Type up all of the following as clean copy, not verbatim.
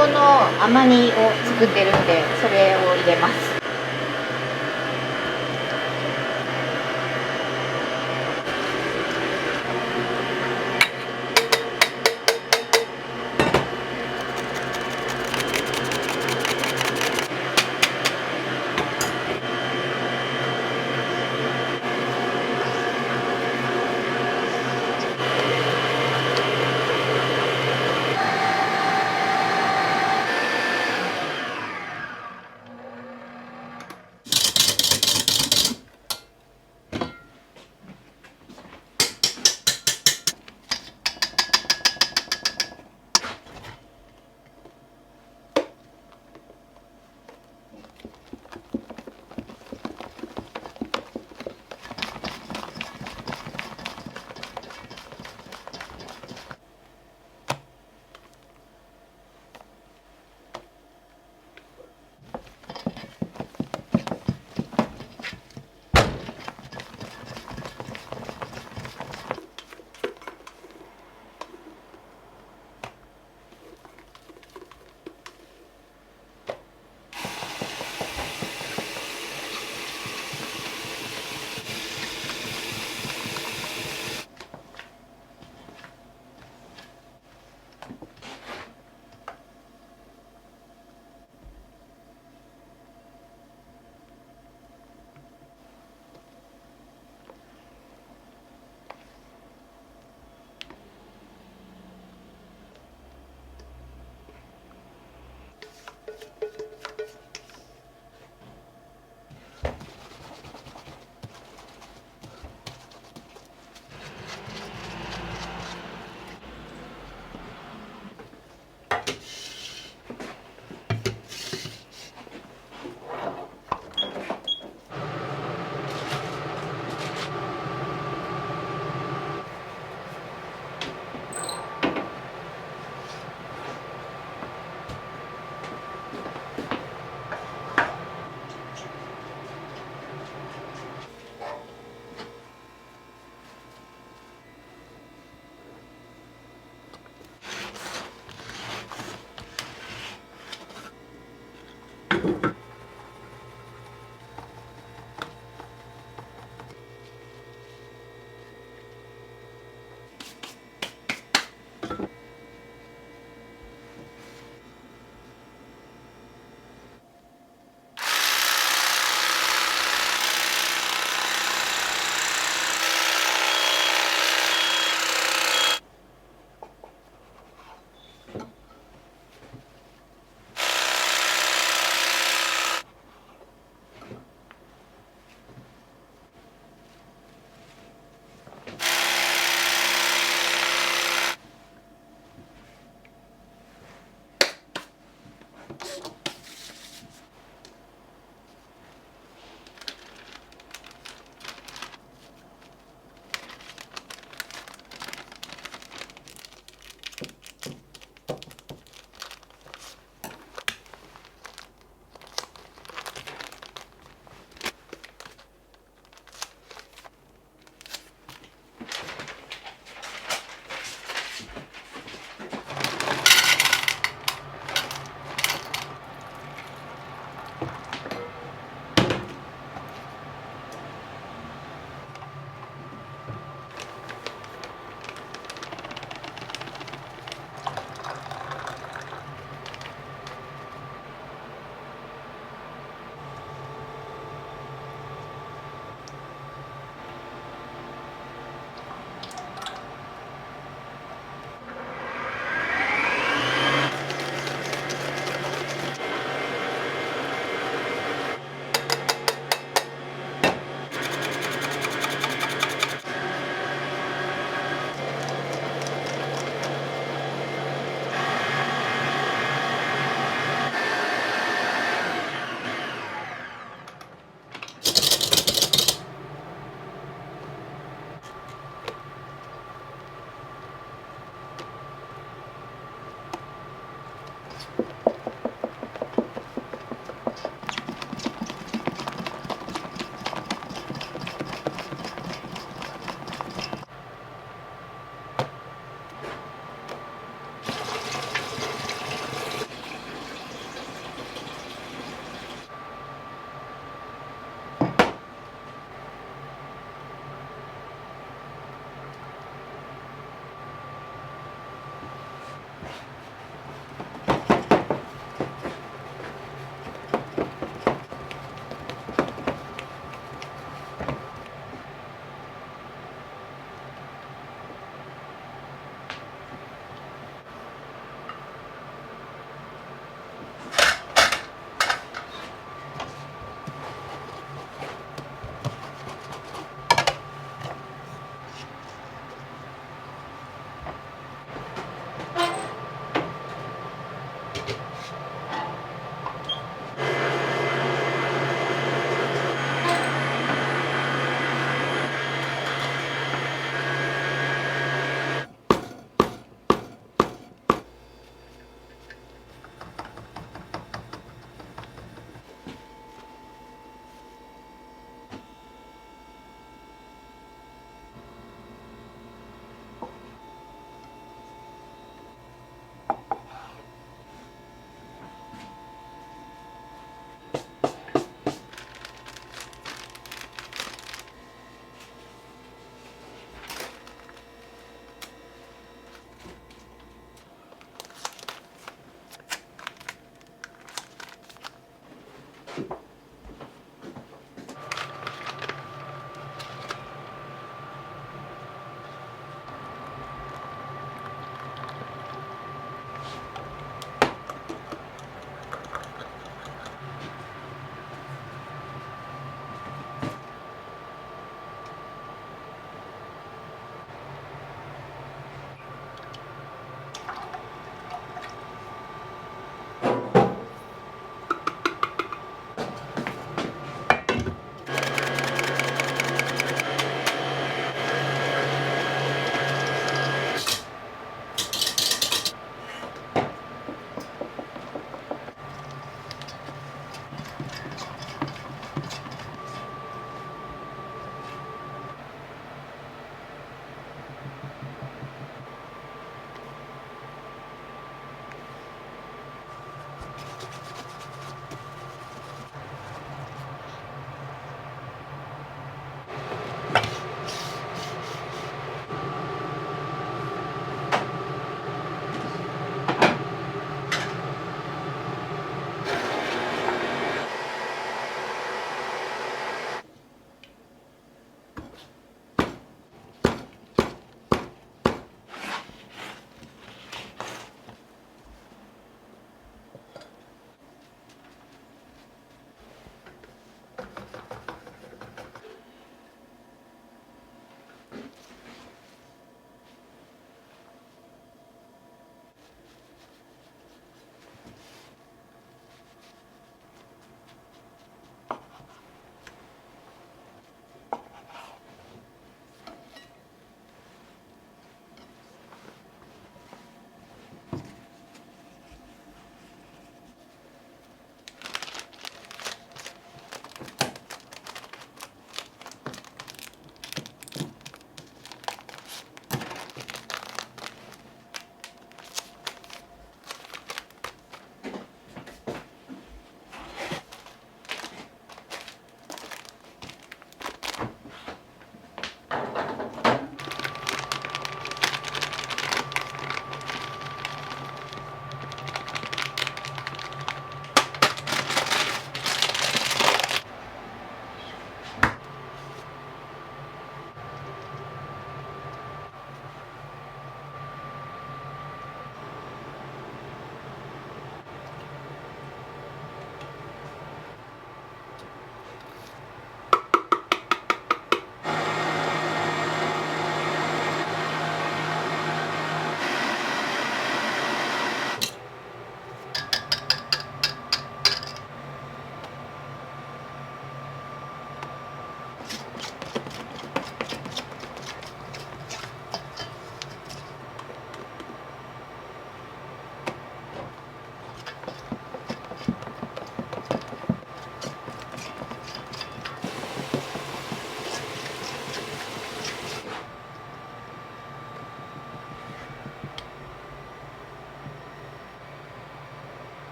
この甘煮を作ってるんで、それを入れます。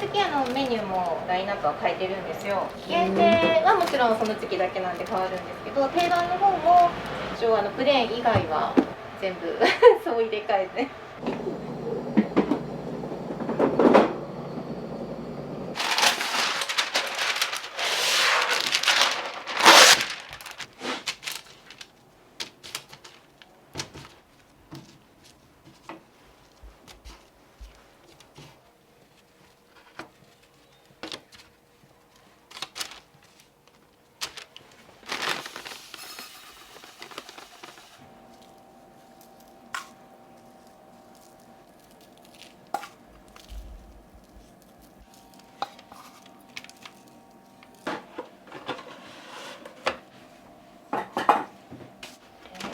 月メニューもラインナップは変えてるんですよ。限定はもちろんその月だけなんで変わるんですけど、定番の方も一応プレーン以外は全部そう入れ替えて。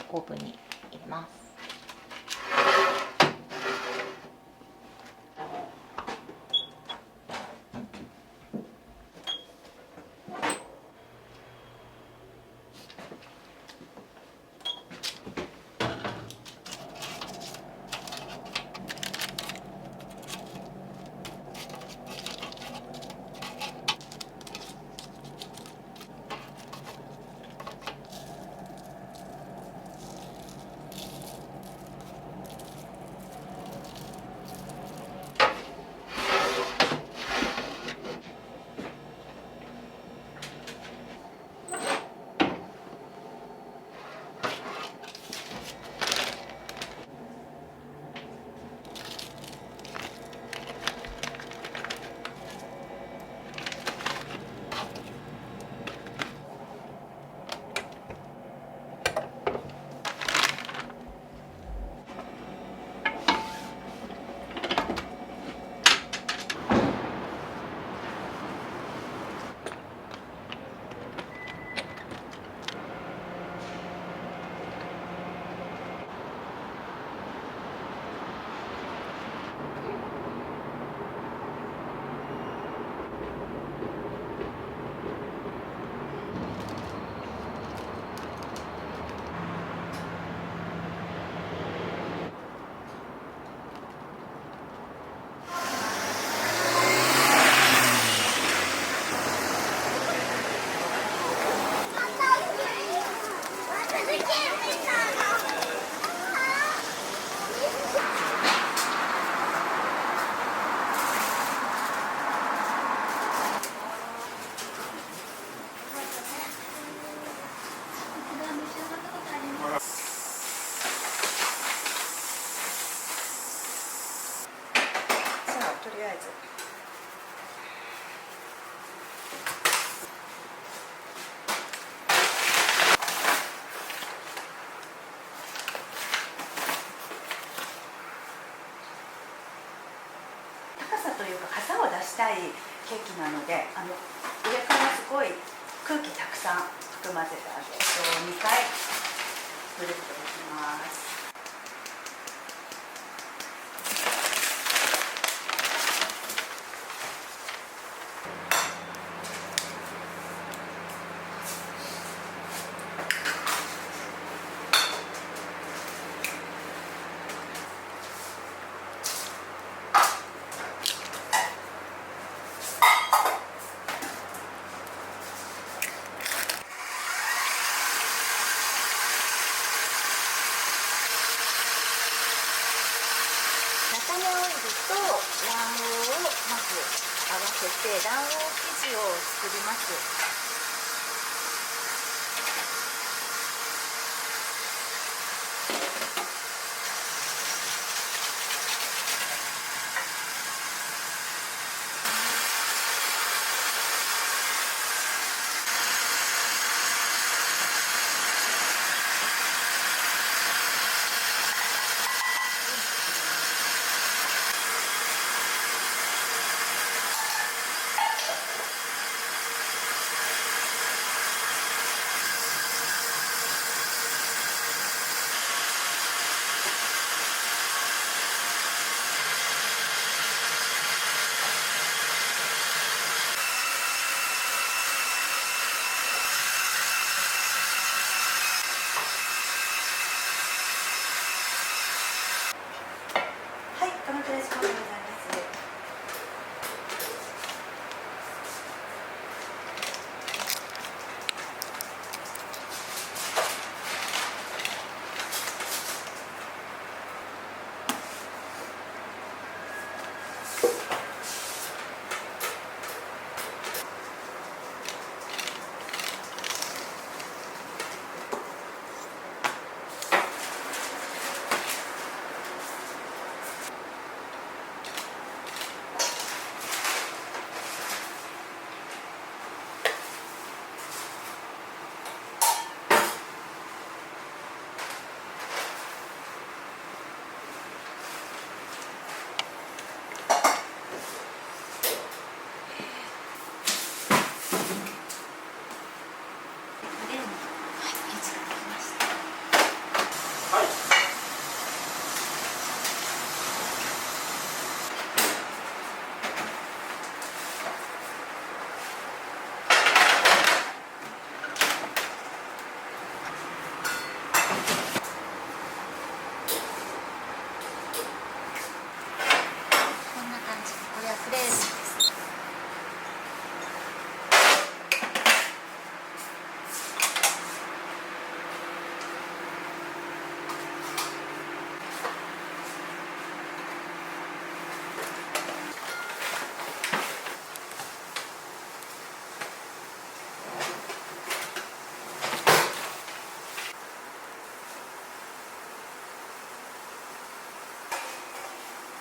オーブンに入れます。とりあえず高さというか傘を出したいケーキなので、上からすごい空気たくさん含ませてあげると2回ぐるっといきます。菜種オイルと卵黄をまず合わせて卵黄生地を作ります。はい、このくらい時間でございます。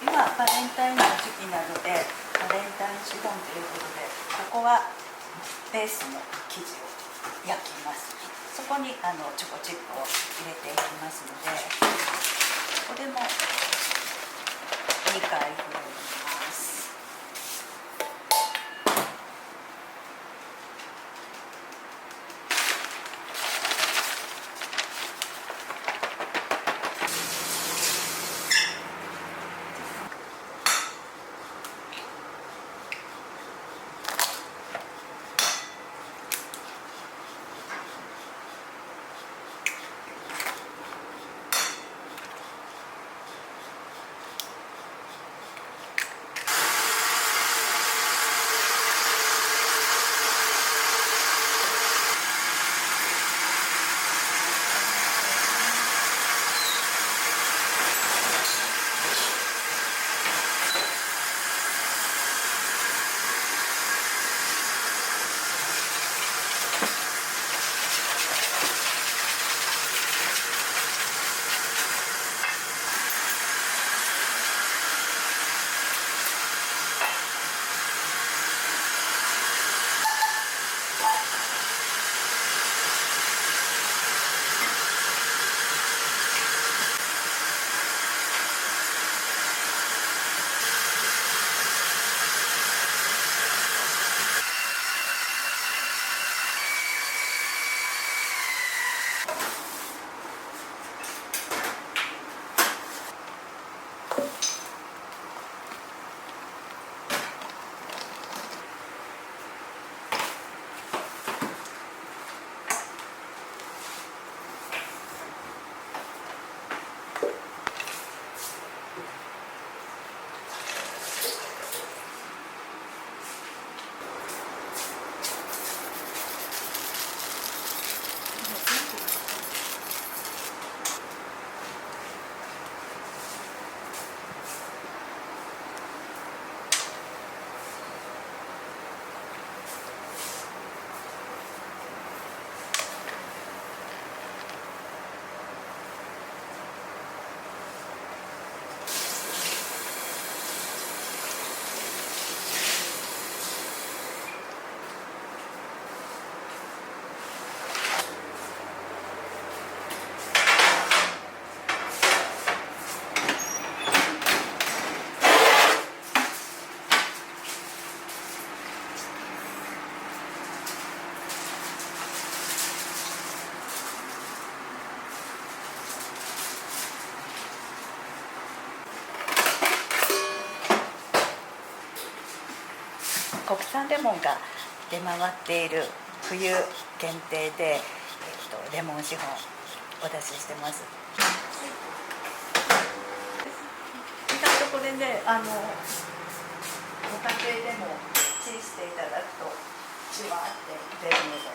今バレンタインの時期なのでバレンタインシフォンということで、ここはベースの生地を焼きます。そこにチョコチップを入れていきますので、これも2回ふるいます。国産レモンが出回っている冬限定で、レモンシフォンお出ししてます。意外とこれね、ご家庭でもチンしていただくとじわって出るので、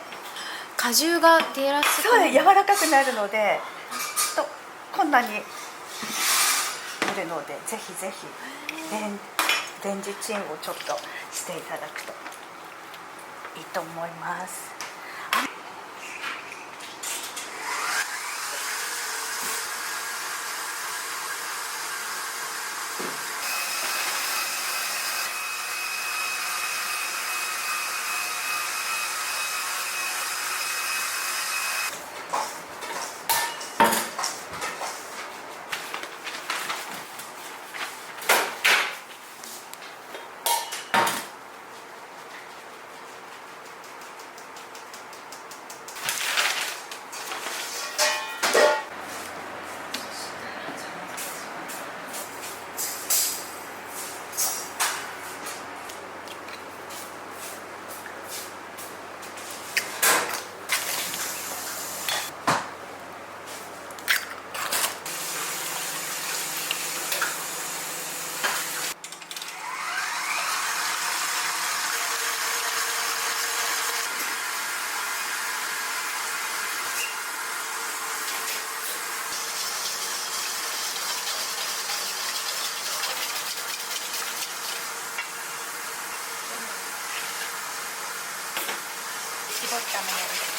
果汁が出やすくそう柔らかくなるので、とこんなに出るので、ぜひぜひレンジチンをちょっとしていただくといいと思います。絞ったものです。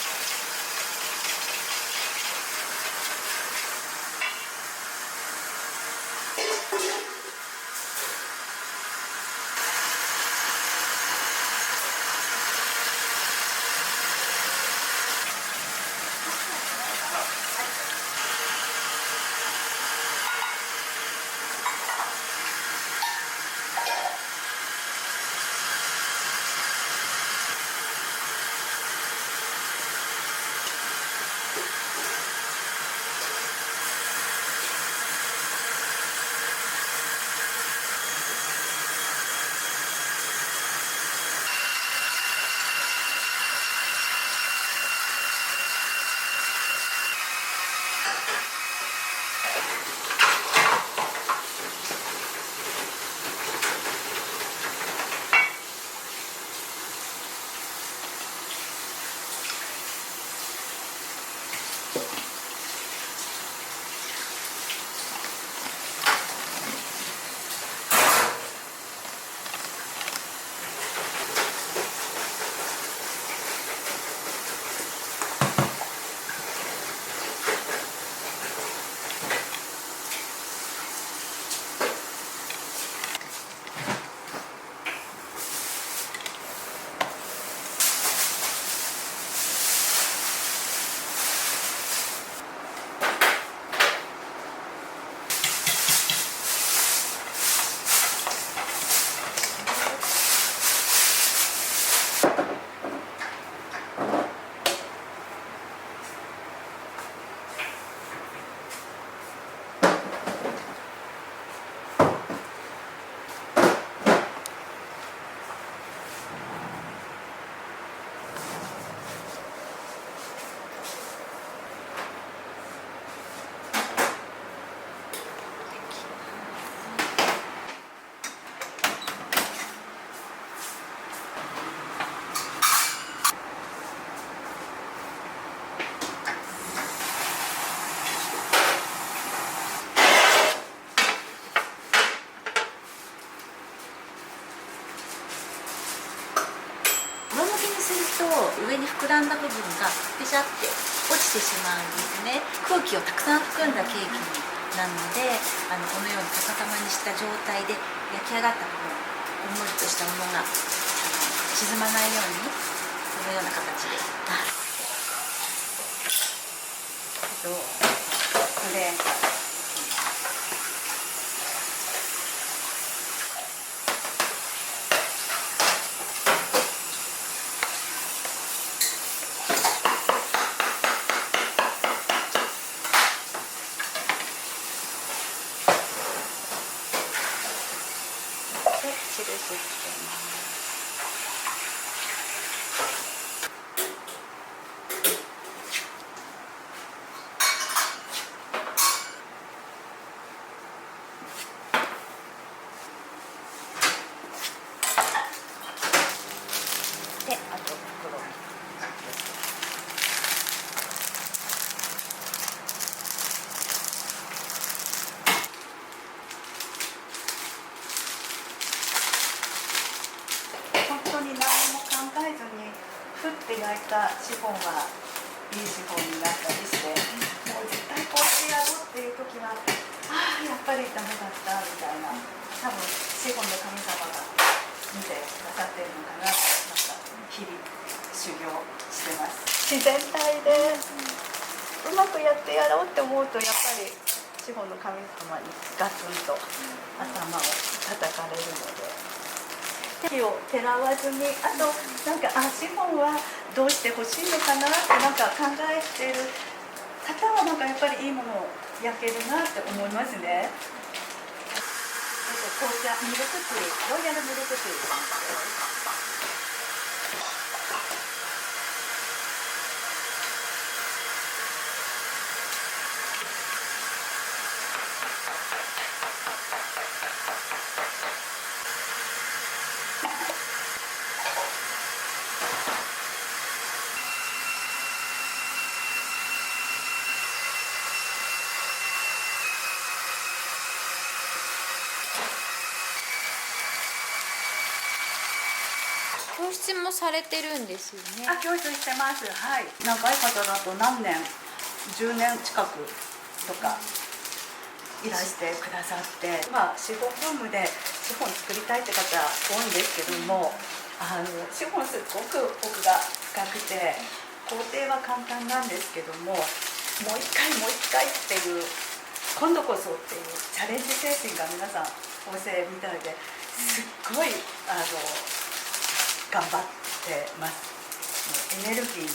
と上に膨らんだ部分がペシャって落ちてしまうんですね。空気をたくさん含んだケーキになるので、このように逆さまにした状態で焼き上がった部分、こんもりとしたものが沈まないようにこのような形で。プレーンから印つけます。で、あと袋に。本当に何も考えずにふって焼いたシフォンはいいシフォンになったりして、もう絶対こうしてやろうっていう時はやっぱりダメだったみたいな、多分シフォンの神様が見てくださってるのかな。なんか日々修行してます。自然体でうまくやってやろうって思うと、やっぱりシフォンの神様にガツンと頭を叩かれるので。手をてらわずに、あとなんかシフォンはどうしてほしいのかなってなんか考えてる方は、なんかやっぱりいいものを焼けるなって思いますね。紅茶ミルクティー、ロイヤルミルクティー。教室もされてるんですよね。教室してます。はい。長い方だと何年、10年近くとかいらしてくださって、シフォンブームでシフォン作りたいって方多いんですけども、シフォンすごく奥が深くて工程は簡単なんですけども、もう一回もう一回っていう、今度こそっていうチャレンジ精神が皆さん旺盛みたいで、すっごい頑張ってます。エネルギーに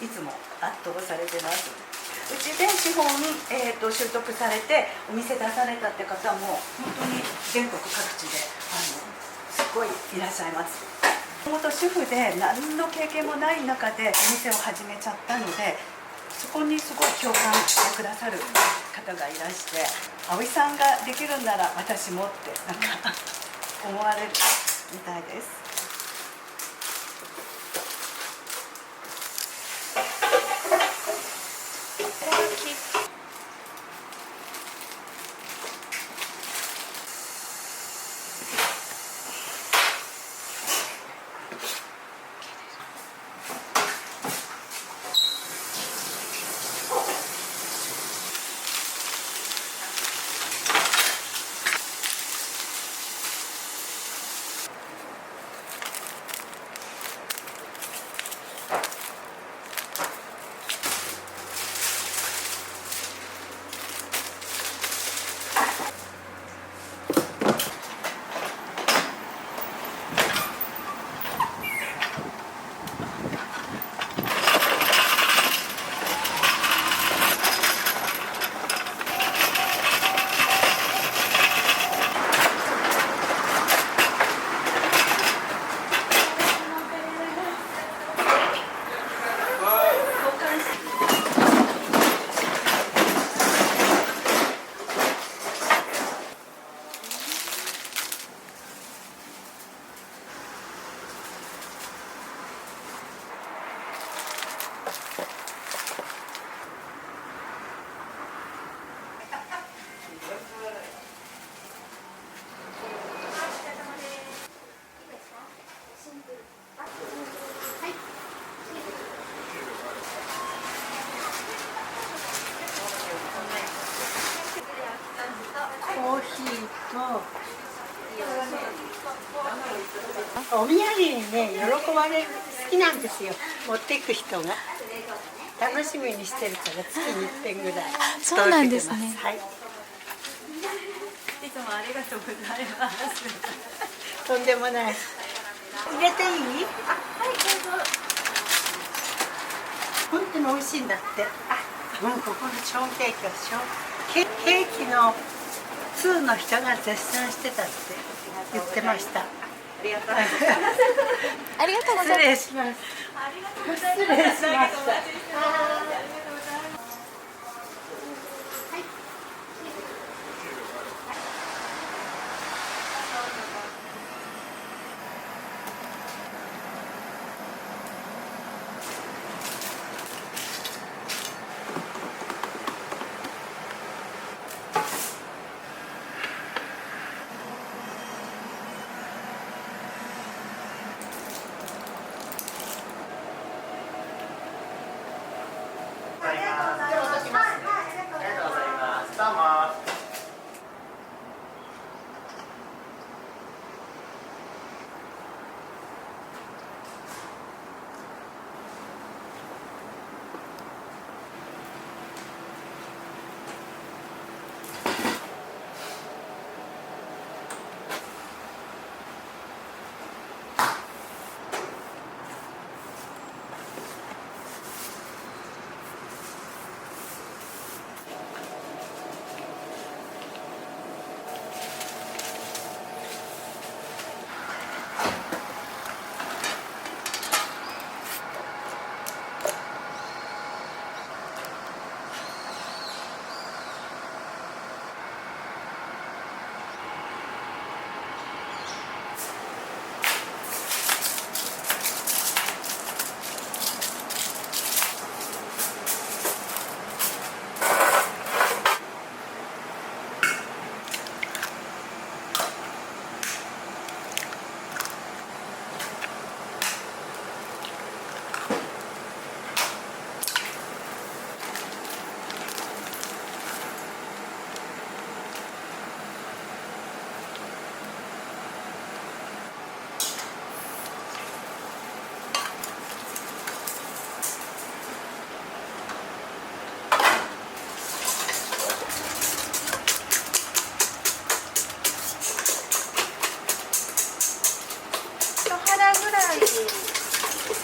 いつも圧倒されてます。うちでシフォン、習得されてお店出されたって方も本当に全国各地ですごいいらっしゃいます。もともと主婦で何の経験もない中でお店を始めちゃったので、そこにすごい共感してくださる方がいらして、葵さんができるんなら私もってなんか思われるみたいです。お土産にね、喜ばれる好きなんですよ。持っていく人が楽しみにしてるから月に1遍ぐらい。そうなんですね。はい。いつもありがとうございます。とんでもない。入れていい？はい、どうぞ。本当に美味しいんだって。ここのショーンケーキはケーキの通の人が絶賛してたって言ってました。ありがとうございます。ありがとうございます。失礼します。失礼しました。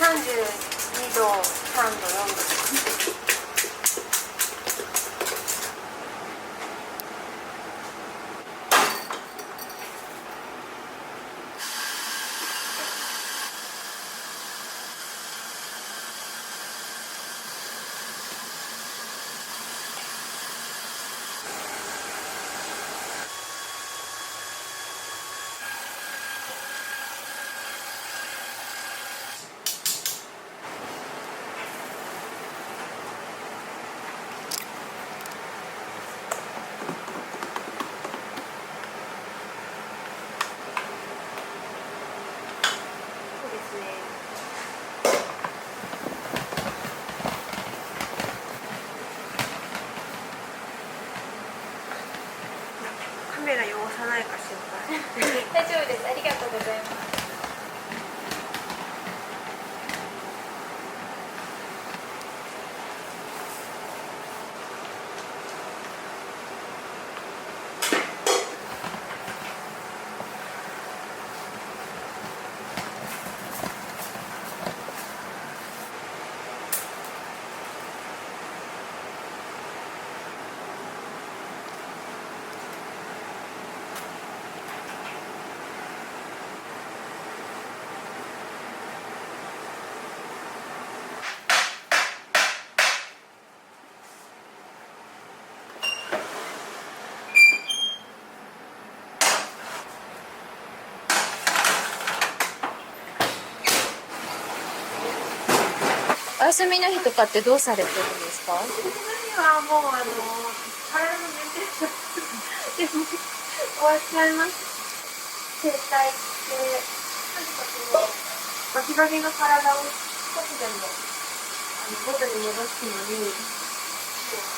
32度、3度、4度。カメラ汚さないか心配。大丈夫です。ありがとうございます。お休みの日とかってどうされてるんですか？はもう体のメンテナンスでも終わっちゃいます。整体してなんかこうバキバキの体を少しでも元に戻すのに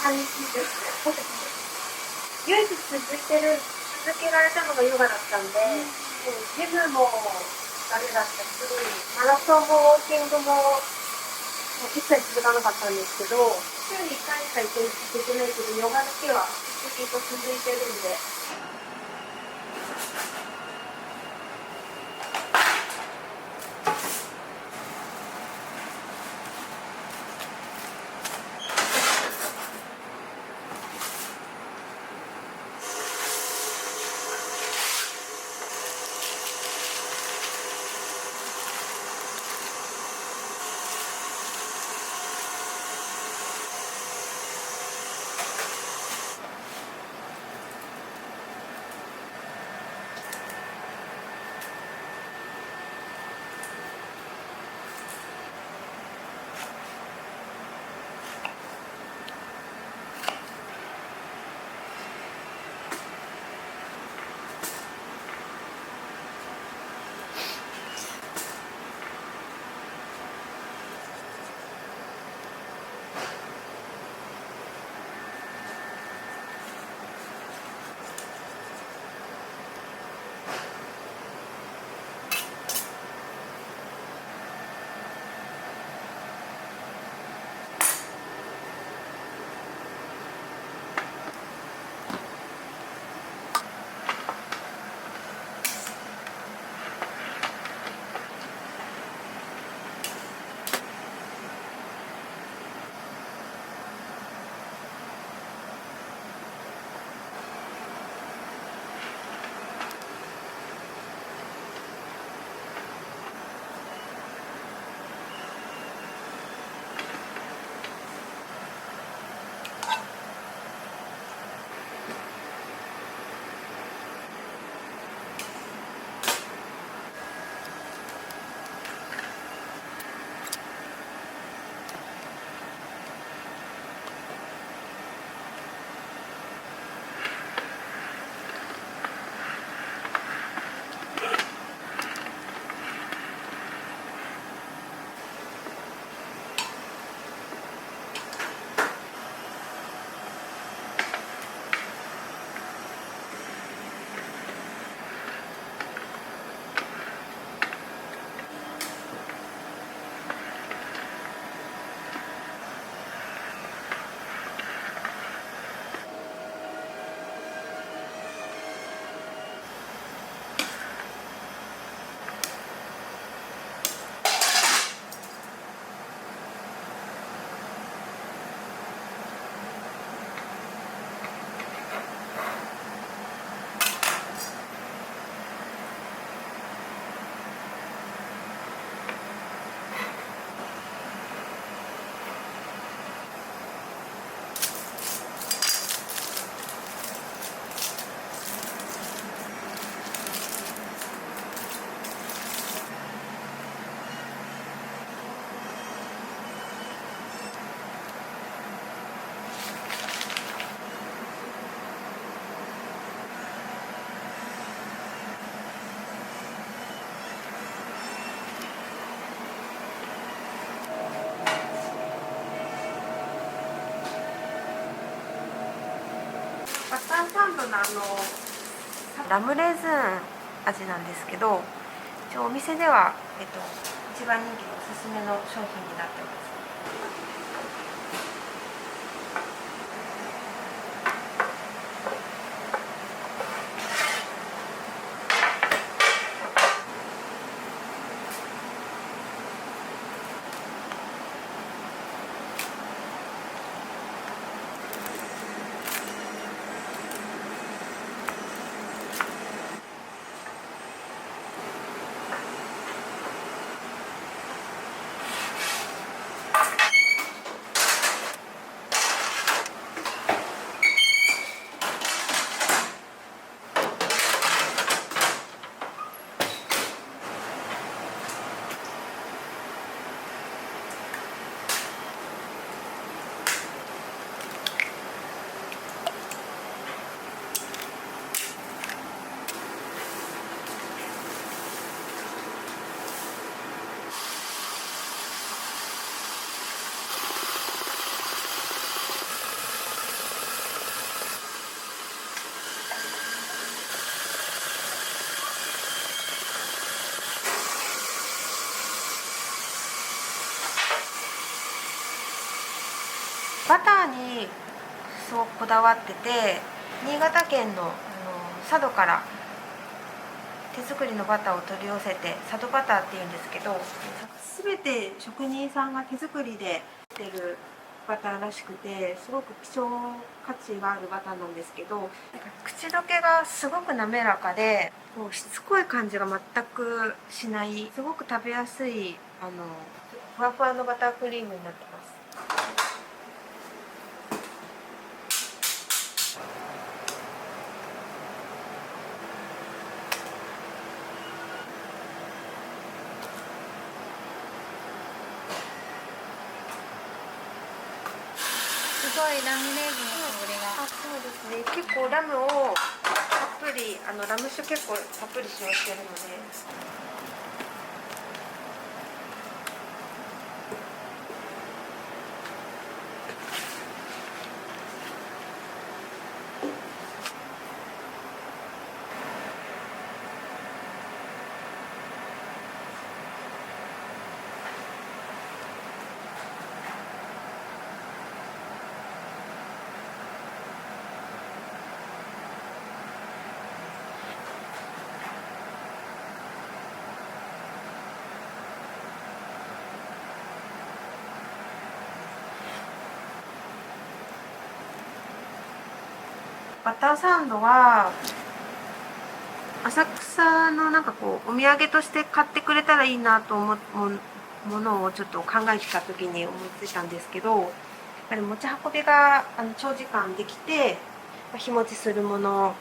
半日以上唯一続いてる続けられたのがヨガだったんで、ジムもあれだったし、マラソンもウォーキングも一切続かなかったんですけど、週に1回しか行けてないけど、ヨガだけはずっと続いてるんで。バターサンドのラムレーズン味なんですけど、一応お店では、一番人気のおすすめの商品になってます。ターにすごくこだわってて、新潟県の佐渡から手作りのバターを取り寄せて、佐渡バターっていうんですけど、全て職人さんが手作りで作ってるバターらしくて、すごく希少価値があるバターなんですけど、なんか口どけがすごく滑らかで、こうしつこい感じが全くしない、すごく食べやすいふわふわのバタークリームになってます。すごいラムレーズンの香りが。そうですね。結構ラムをたっぷりラム酒結構たっぷり使用してるので。バターサンドは浅草のなんかこうお土産として買ってくれたらいいなと思うものをちょっと考えてた時に思ってたんですけど、やっぱり持ち運びが長時間できて日持ちするもの。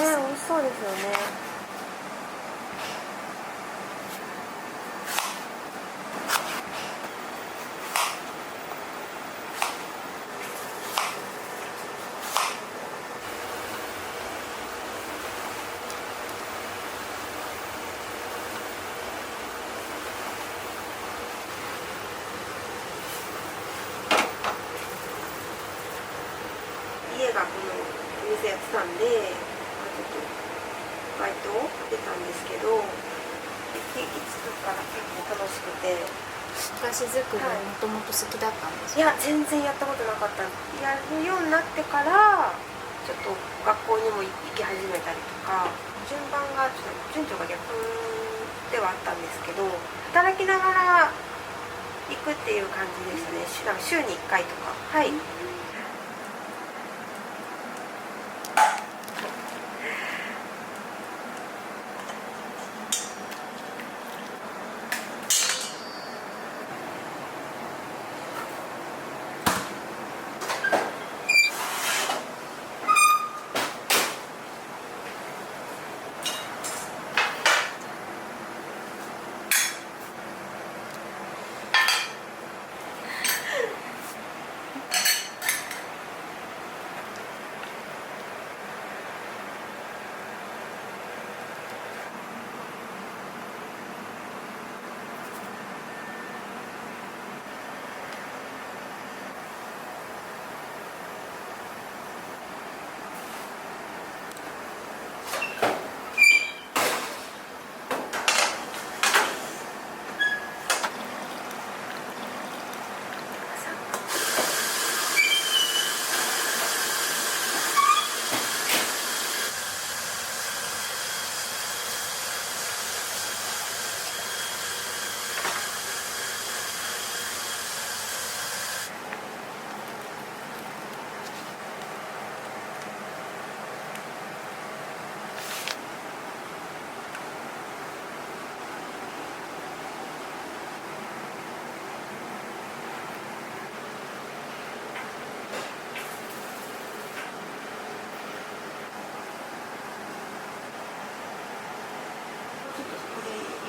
です。美味しそうですよね。家がこのお店やってたんで、ちょっとバイトを出たんですけど、ケーキ作るから結構楽しくて。菓子作りもともと好きだったんですいや全然やったことなかった。やるようになってからちょっと学校にも行き始めたりとか、順番がちょっと順序が逆ではあったんですけど、働きながら行くっていう感じでしたね。週に1回とか。はい。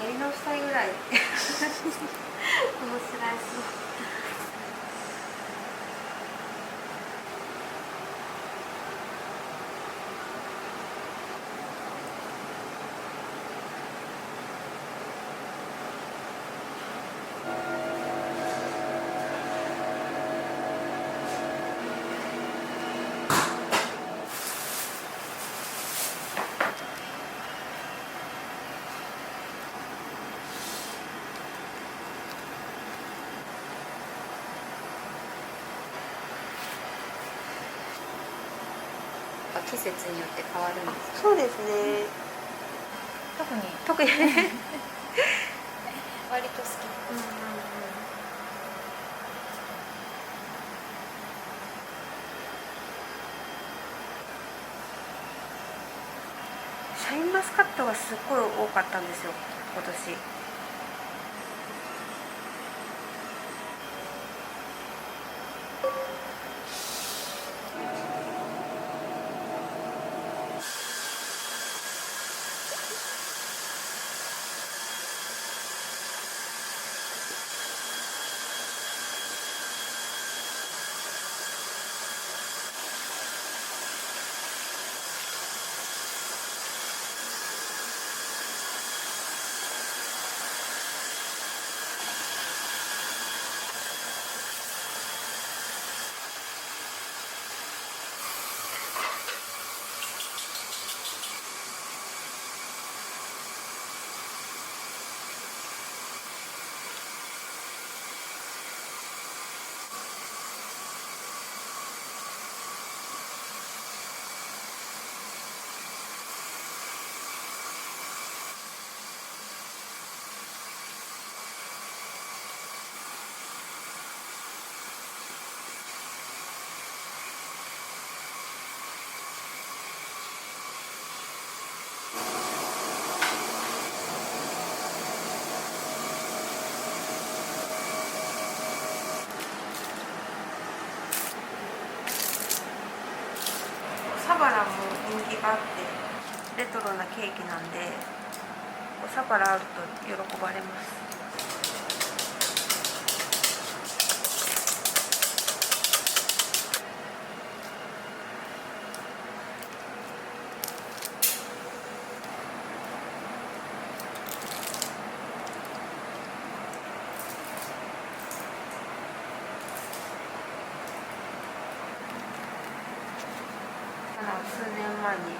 やり直したいぐらい面白いし。季節によって変わるんですか？そうですね。特に特に割と好き。シャインマスカットがすっごい多かったんですよ、今年。サバラも人気があって、レトロなケーキなんで朝からあると喜ばれます。数年前に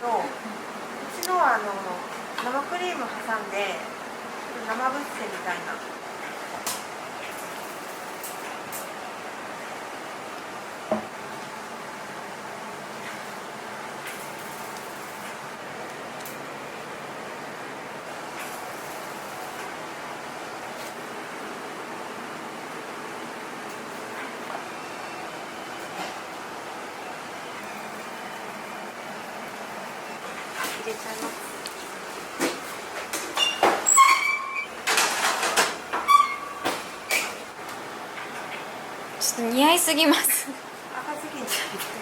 うちのは生クリーム挟んで生ブッセみたいな。入れちゃいます。ちょっと似合いすぎます。赤ずきんちゃう。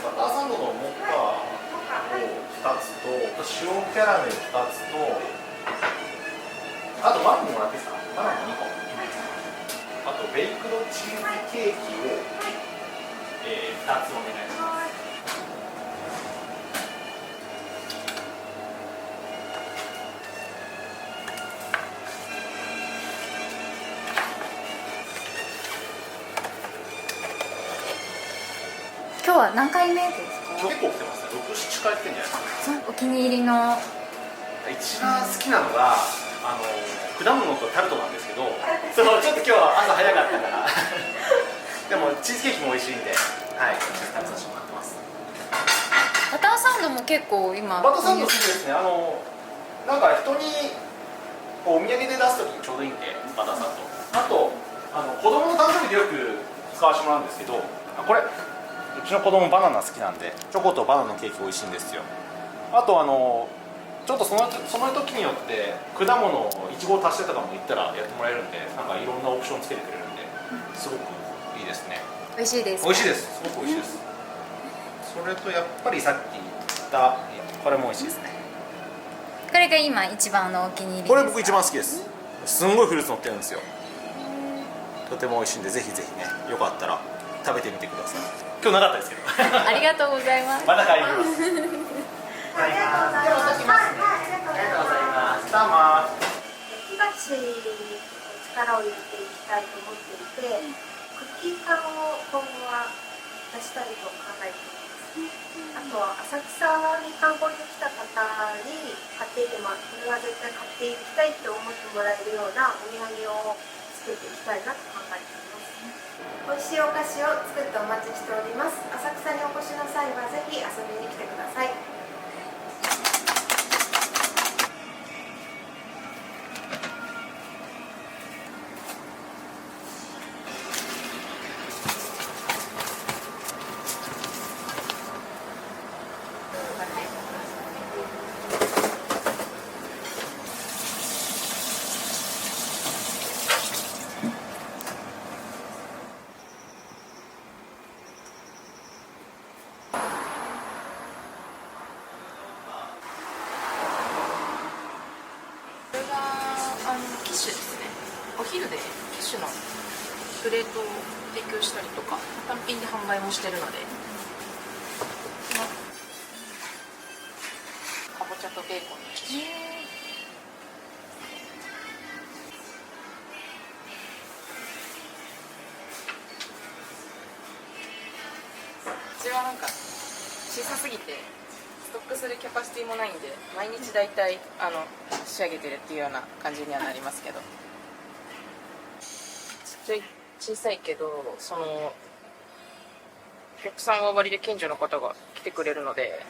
バターサンドのモカを2つと、塩キャラメル2つと、あとマンゴーもらっていいですか？バナナ2個。あとベイクドチーズケーキを、2つお願いします。今日は何回目ですか？結構来てますね。6、7回来てんじゃないですか。お気に入りの。一番好きなのが果物とタルトなんですけど、そうちょっと今日は朝早かったからでもチーズケーキも美味しいんで、はい、食べさせてもらってます。バターサンドも結構今バターサンド好きですね。なんか人にこうお土産で出す時にちょうどいいんで、バターサンド。あと子供の誕生日でよく使わせてもらうんですけど、これうちの子供バナナ好きなんで、チョコとバナナのケーキ美味しいんですよ。あとちょっとその時によって果物をいちごを足してとかも言ったらやってもらえるんで、なんかいろんなオプションつけてくれるんで、すごくいいですね。美味しいです。美味しいです。すごく美味しいです。それとやっぱりさっき言ったこれも美味しいですね。これが今一番のお気に入りですか？これ僕一番好きです。すんごいフルーツ乗ってるんですよ。とても美味しいんで、ぜひぜひね、よかったら食べてみてください。今日なかったですけどありがとうございます。また帰りますありがとうございます。はい、ありがとうございます。どうも。焼き菓子に力を入れていきたいと思っていて、クッキー缶を今後は出したいと考えています。あとは浅草に観光に来た方に買っていても、これは絶対買っていきたいと思ってもらえるようなお土産を作っていきたいなと考えています。美味しいお菓子を作ってお待ちしております。浅草にお越しの際はぜひ遊びに来てください。これがキッシュですね。お昼でキッシュのプレートを提供したりとか単品で販売もしてるので、かぼちゃとベーコンのキッシュ、うちはなんか小さすぎてストックするキャパシティもないんで、毎日だいたい仕上げてるっていうような感じにはなりますけど、小さいけどお客さんは割で近所の方が来てくれるので、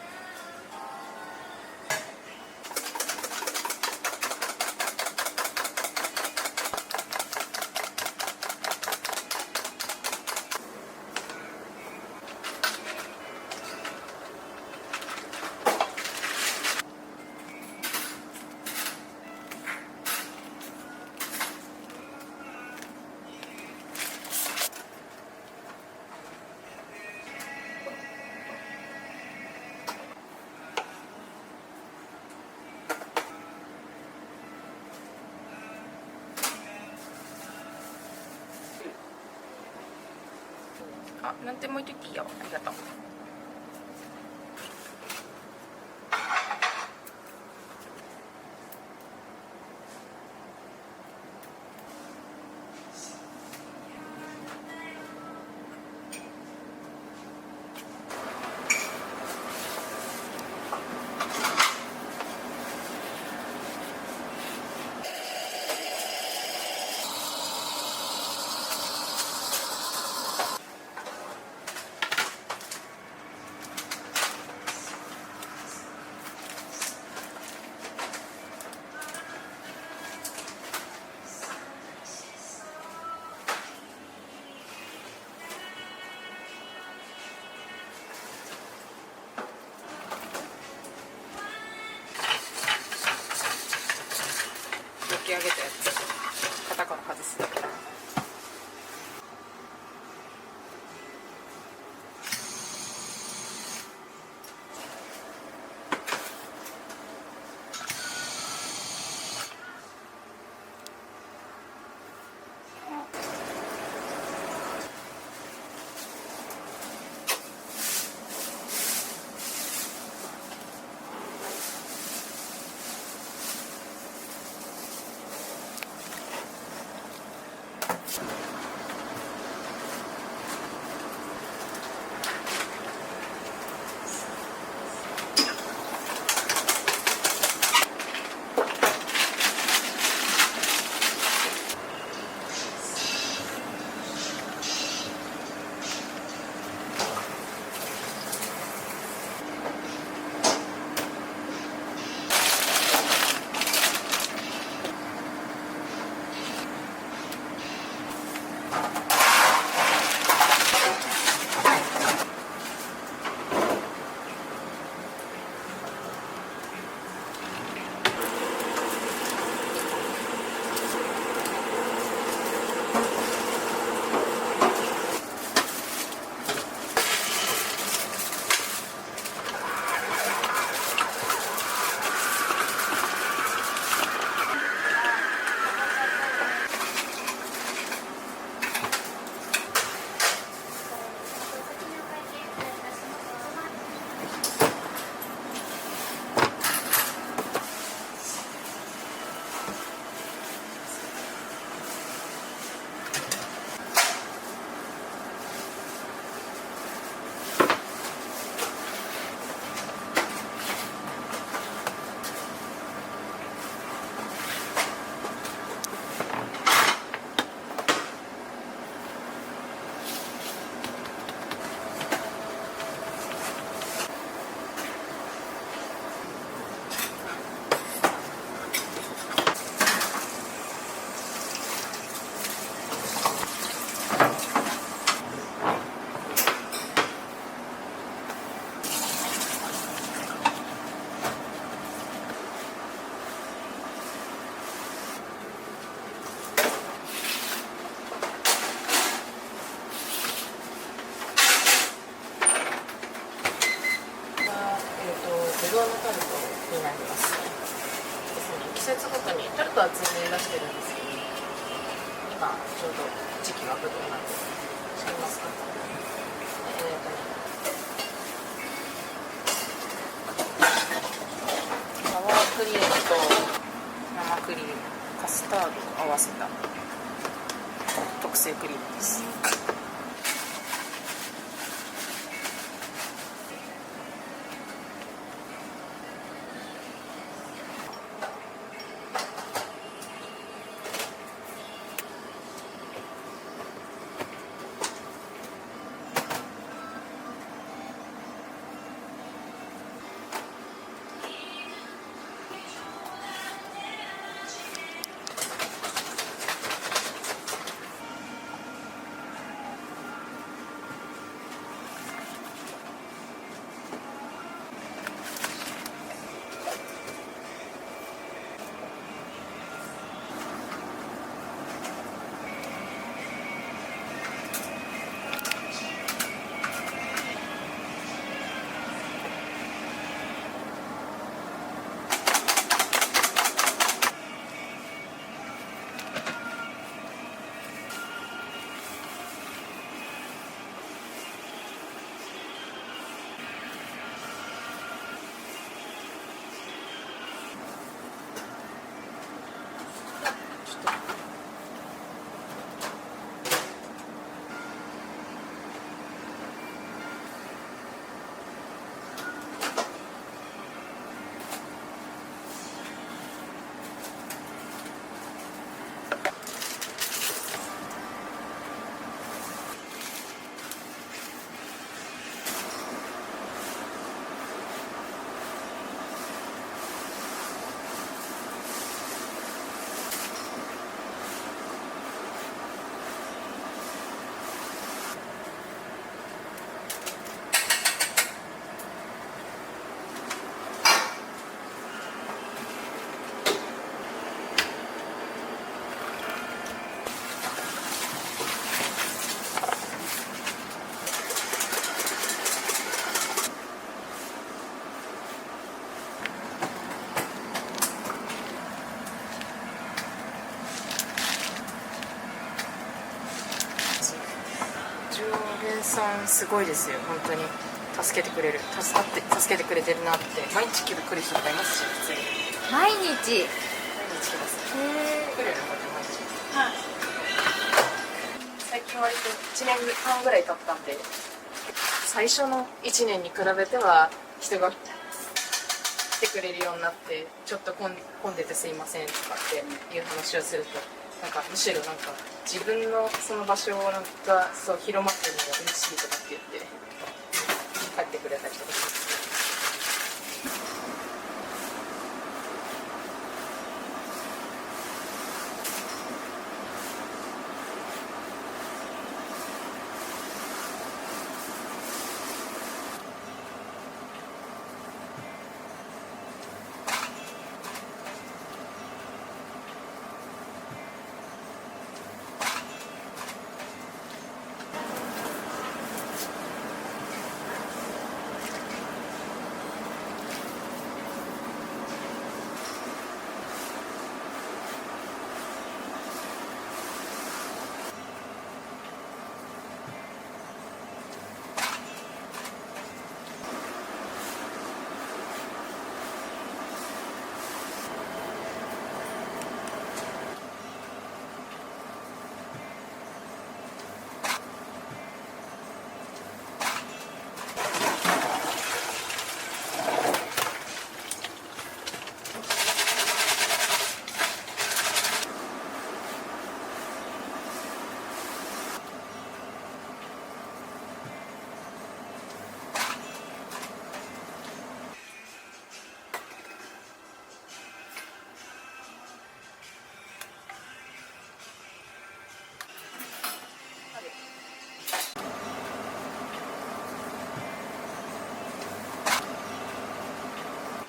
なんでも置いといていいよ。ありがとう。ぶどうのタルトになりますですね。季節ごとにタルトは通年出してるんですけど、今ちょうど時期はぶどうなんで知りますか？サワークリームと生クリーム、カスタードを合わせた特製クリームです。さんすごいですよ、本当に助けてくれてるなって。毎日来る人とかいますし、普通に毎日来ます。来るよね、こうやって毎日。はい。割と1年半ぐらい経ったんで、最初の1年に比べては人が来てくれるようになって、ちょっと混んでてすいませんとかっていう話をすると、なんかむしろなんか自分のその場所なんかそう広まってるのが嬉しいとかって言って帰ってくれたりとかします。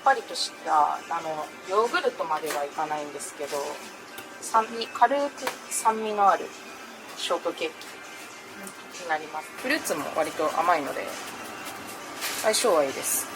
さっぱりとしたヨーグルトまではいかないんですけど、軽く酸味のあるショートケーキになります。フルーツも割と甘いので相性はいいです。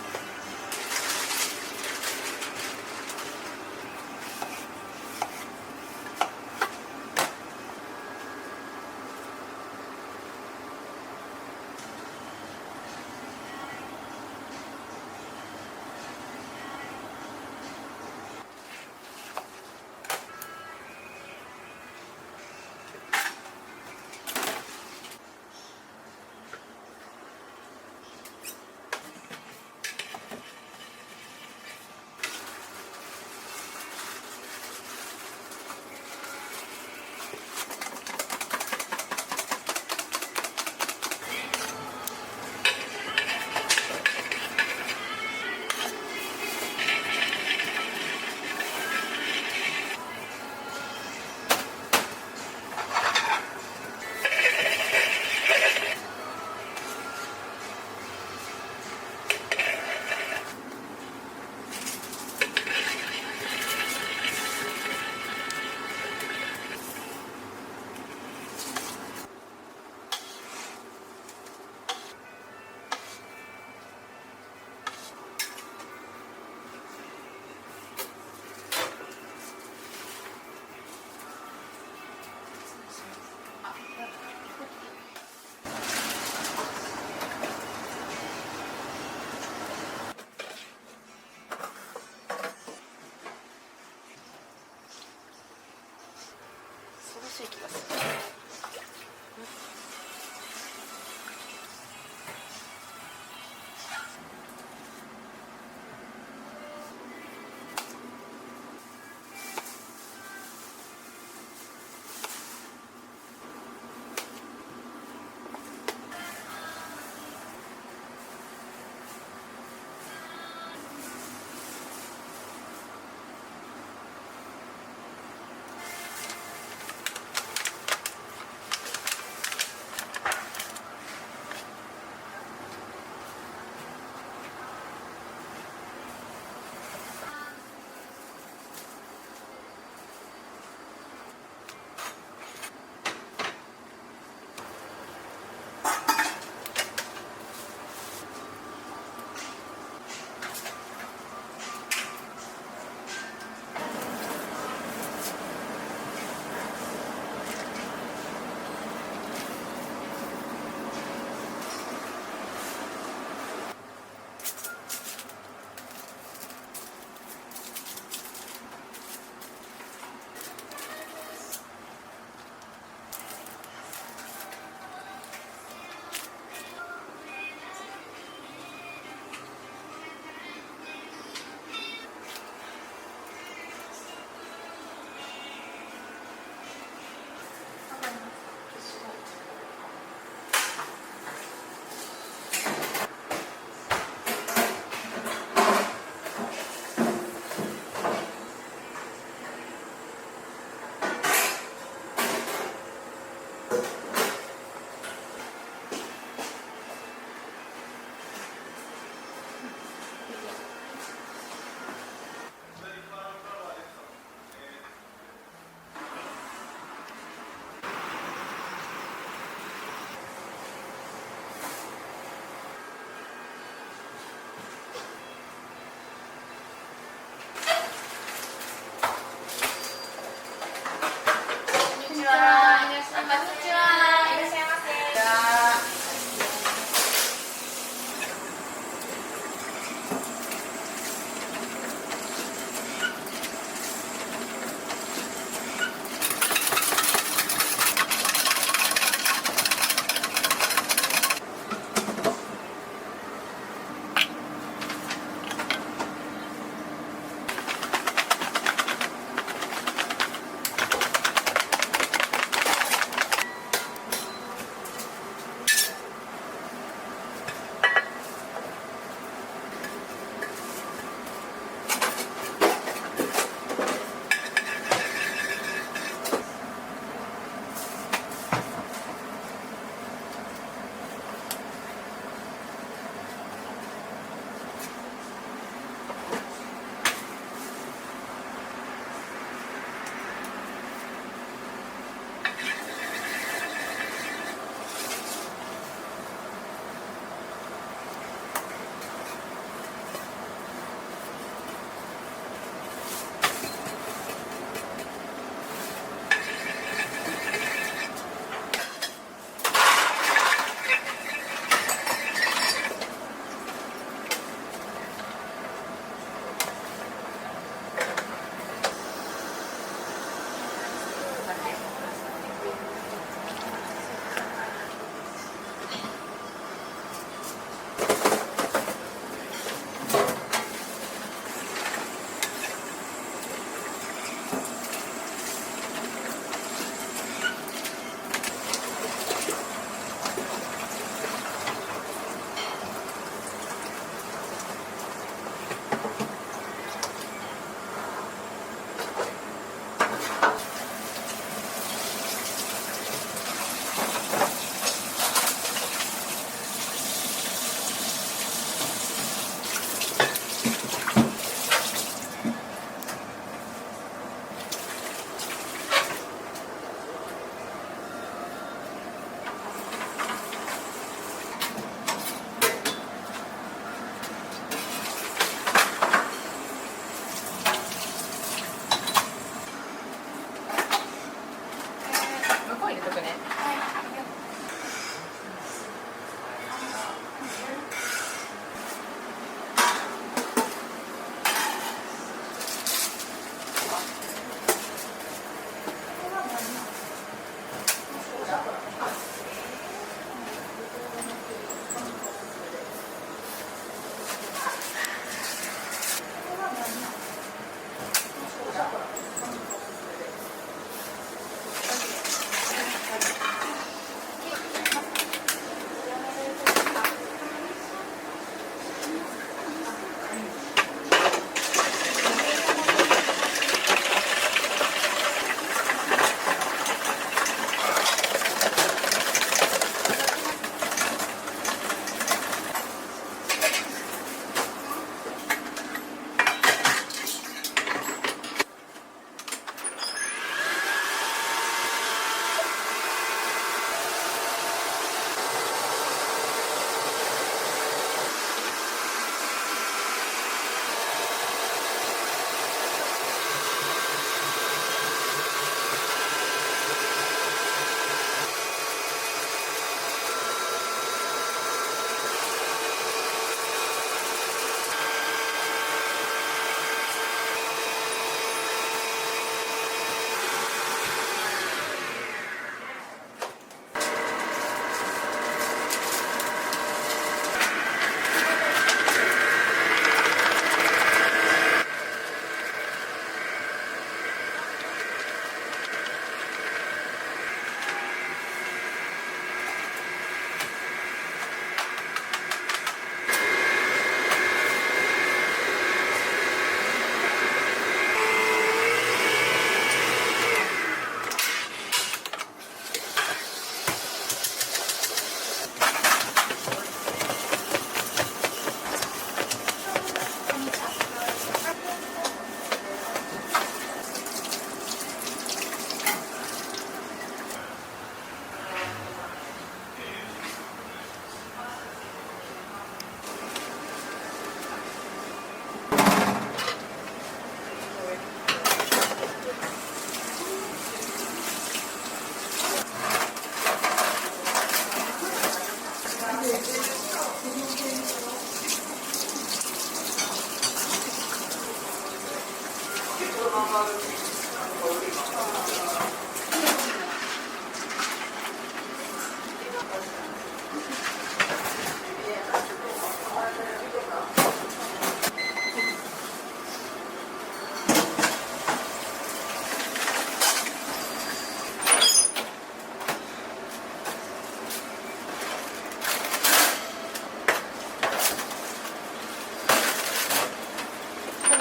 こんに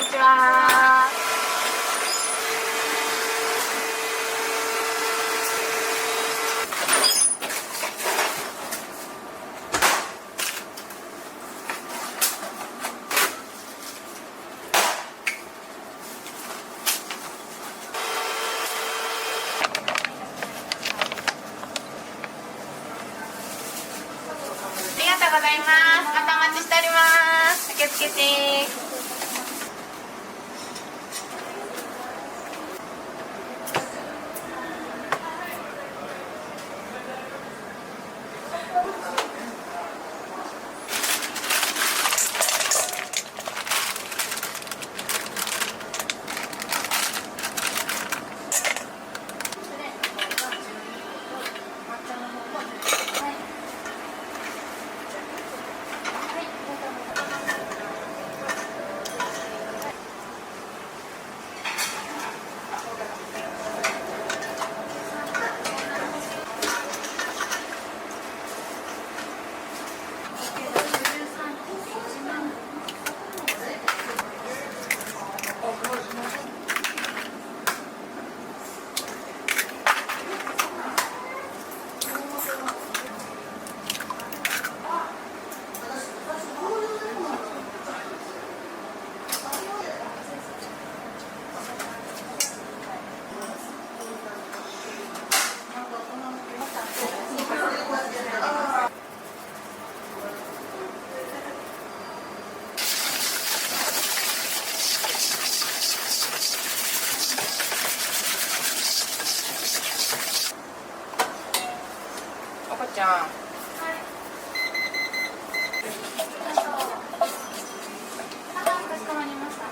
ちは。ありがとうございます。またお待ちしております。受け付けて。おこちゃん。かしこまりました。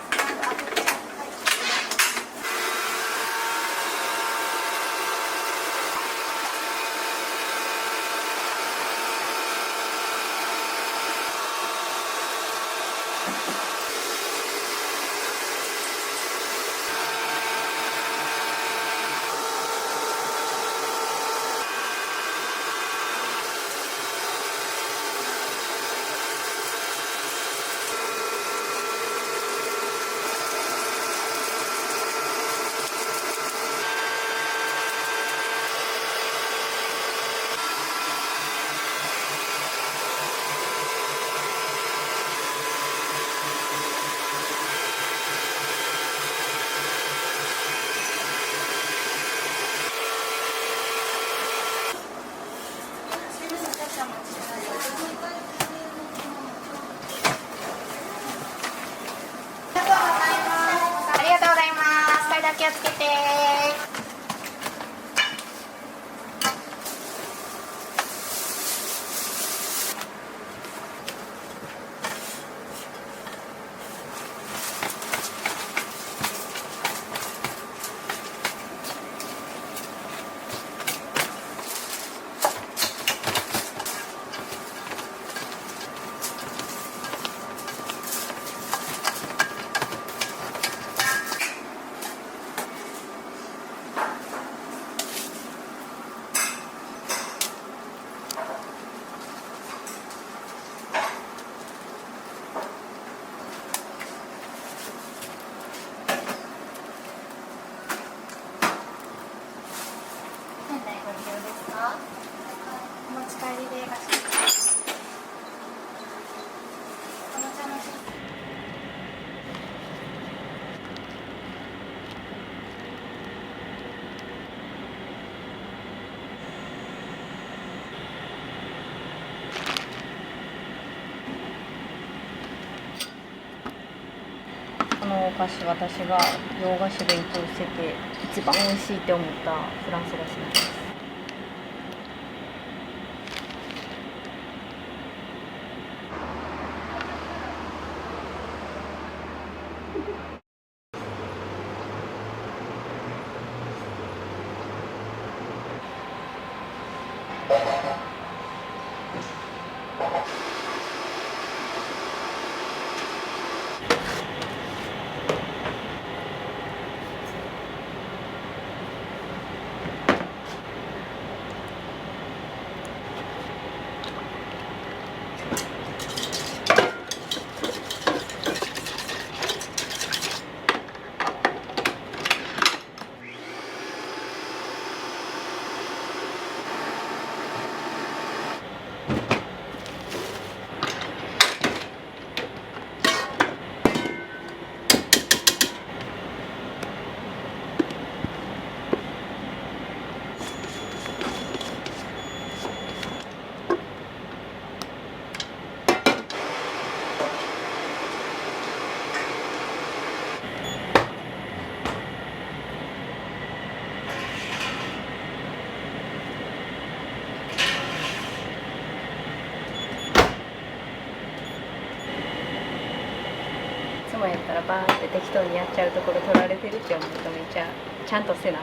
ありがとうございます。階段気をつけて。店内ご利用ですか？お持ち帰りでかしこまりました。おもちゃのシート。このお菓子、私が洋菓子勉強してて一番美味しいって思ったフランス菓子なんです。もやったらバーって適当にやっちゃうところ取られてるって思うとめっちゃちゃんとせな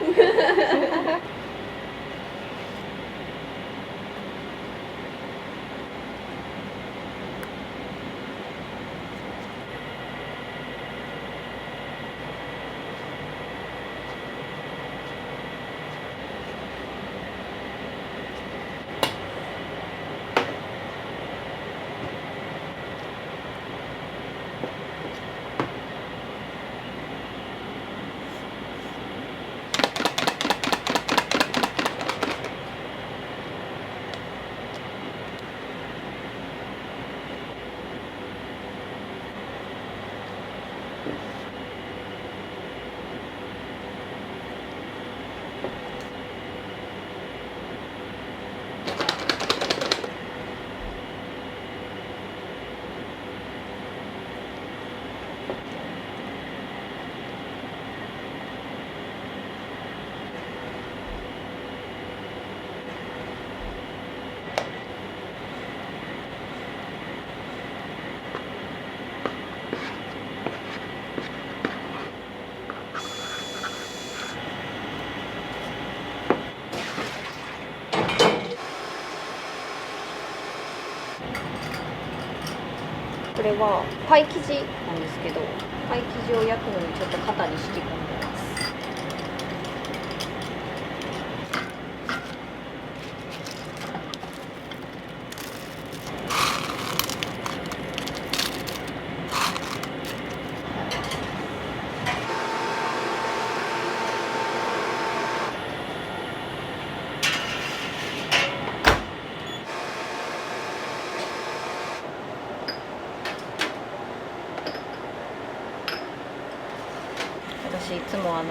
これはパイ生地なんですけど、パイ生地を焼くのにちょっと型に敷き込んでます。私いつも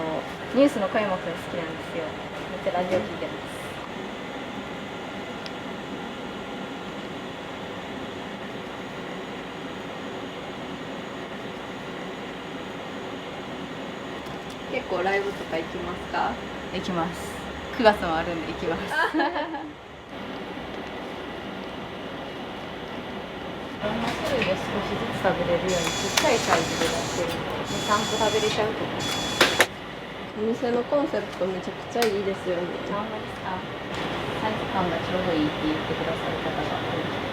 ニュースの小山くん好きなんですよ。めっちゃラジオ聞いてます。結構ライブとか行きますか？行きます。9月もあるんで行きます。いろんな種類で少しずつ食べれるようにちっちゃいサイズで出してるんで、2、3個食べれちゃうと思います。お店のコンセプトめちゃくちゃいいですよね。あんまりですか？サイズ感がちょうどいいって言ってくださる方が多い。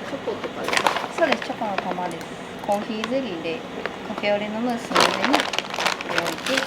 チョコとかでそうです、チョコの玉です。コーヒーゼリーでカフェオレのムースの上にこれを置いて、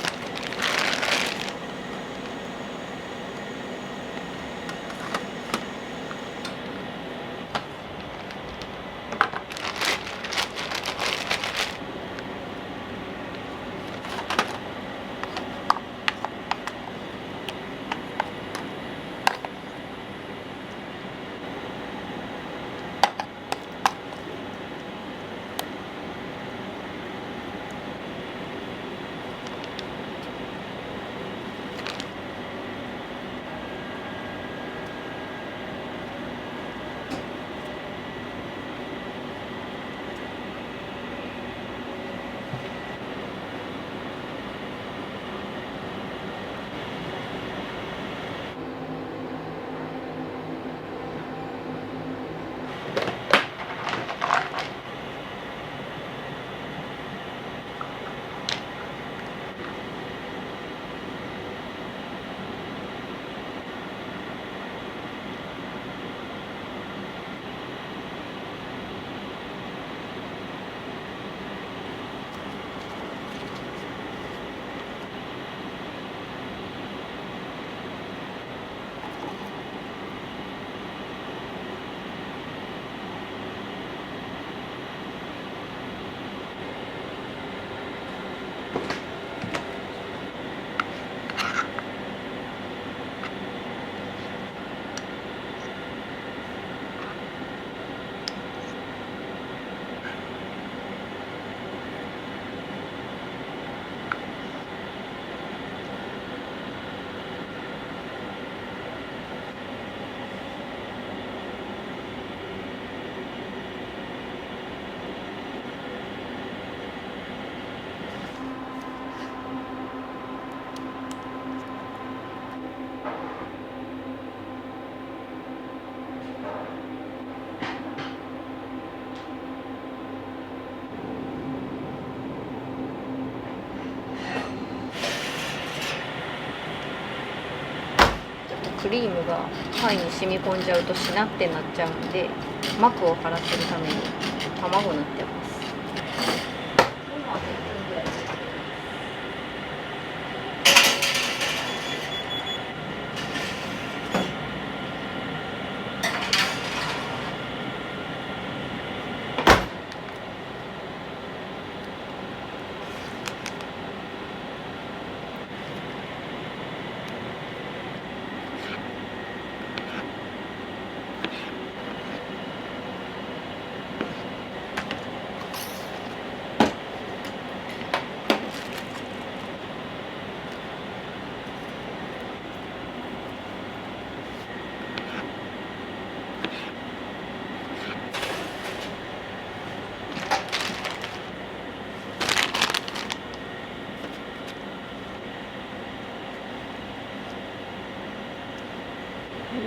クリームがパイに染み込んじゃうとしなってなっちゃうんで、膜を張らせるために卵塗ってます。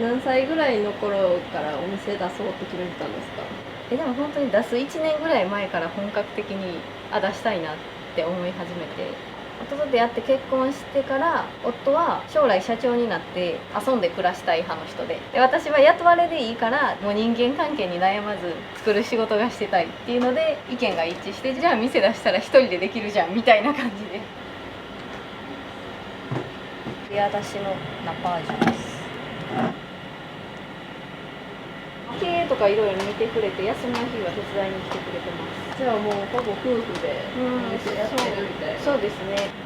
何歳ぐらいの頃からお店出そうって決めてたんですか？でも本当に出す1年ぐらい前から本格的に出したいなって思い始めて、夫と出会って結婚してから、夫は将来社長になって遊んで暮らしたい派の人で、私は雇われでいいからもう人間関係に悩まず作る仕事がしてたいっていうので意見が一致して、じゃあ店出したら一人でできるじゃんみたいな感じで。艶出しのナパージュです。経営とかいろいろ見てくれて、休みの日は手伝いに来てくれてます。じゃあもうほぼ夫婦でお店やってるみたいな。そうですね。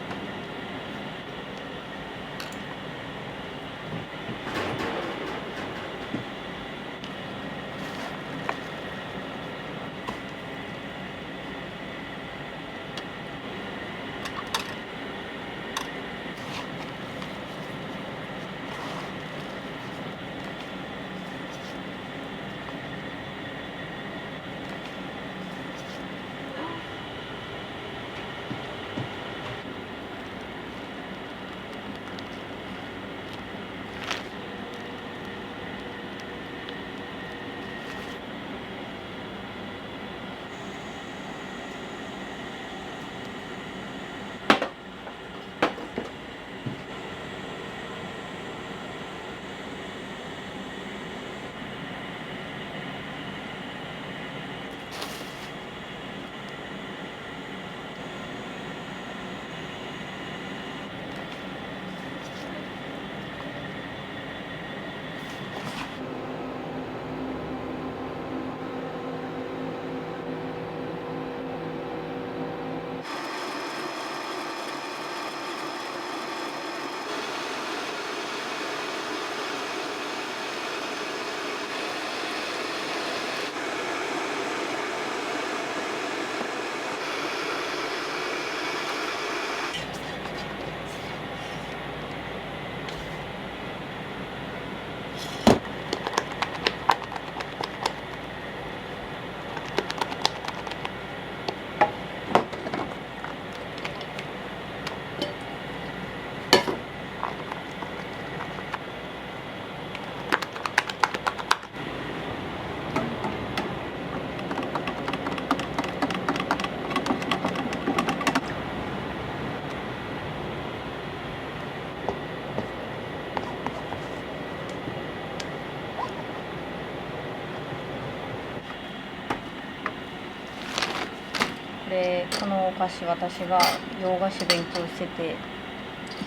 このお菓子、私が洋菓子勉強してて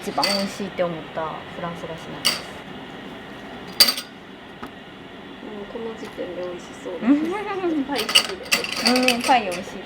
一番美味しいって思ったフランス菓子なんです。この時点で美味しそうです。パイ好きで。パイ美味しい。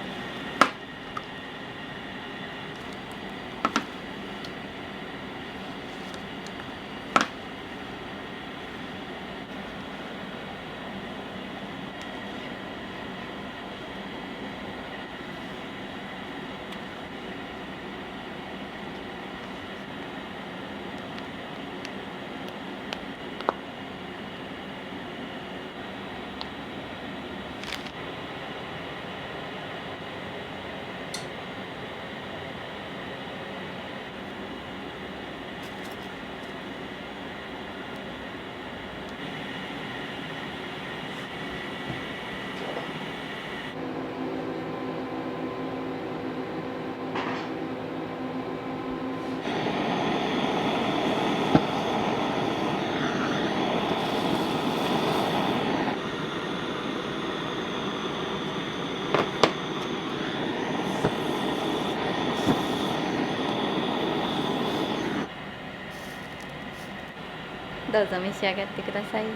どうぞ召し上がってください。こ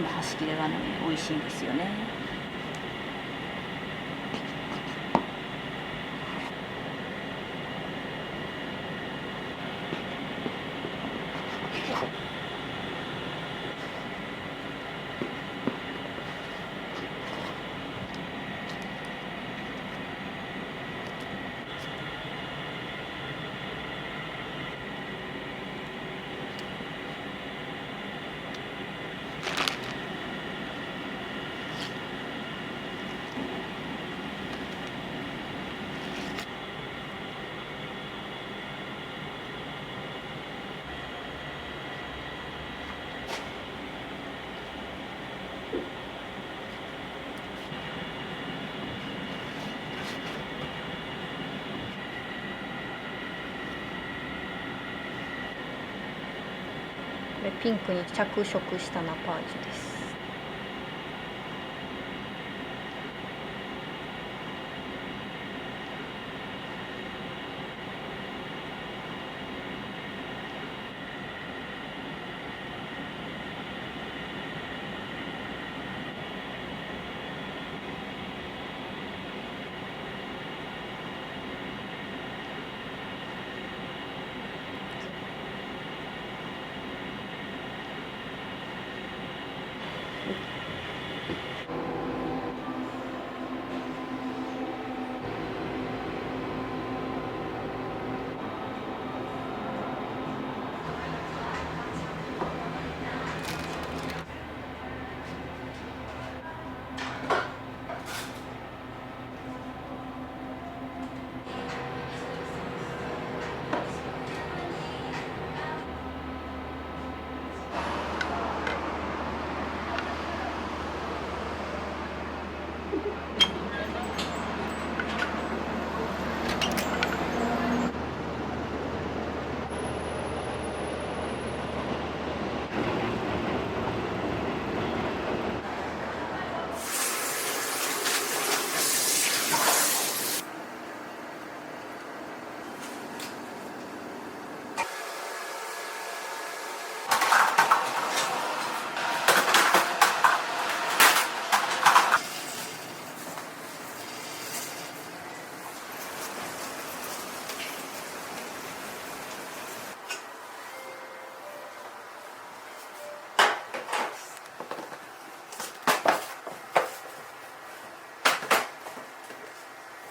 の端切れがね美味しいんですよね。これピンクに着色したナパージュです。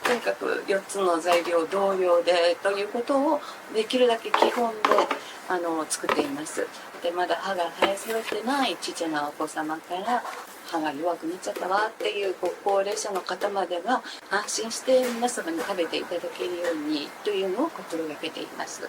とにかく4つの材料同量でということをできるだけ基本で作っています。でまだ歯が生え揃ってないちっちゃなお子様から歯が弱くなっちゃったわっていうご高齢者の方までは安心して皆様に食べていただけるようにというのを心がけています。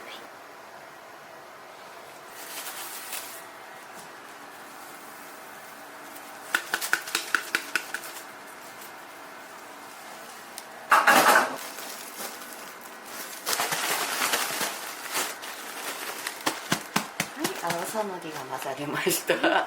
青さのりが混ざりました。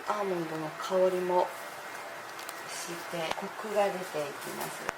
アーモンドの香りもしてコクが出ていきます。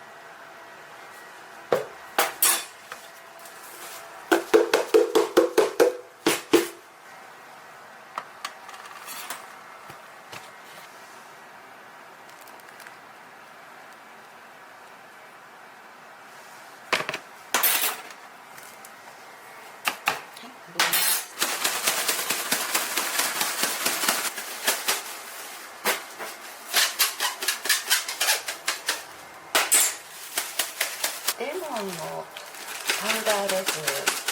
レモンのパウダーです。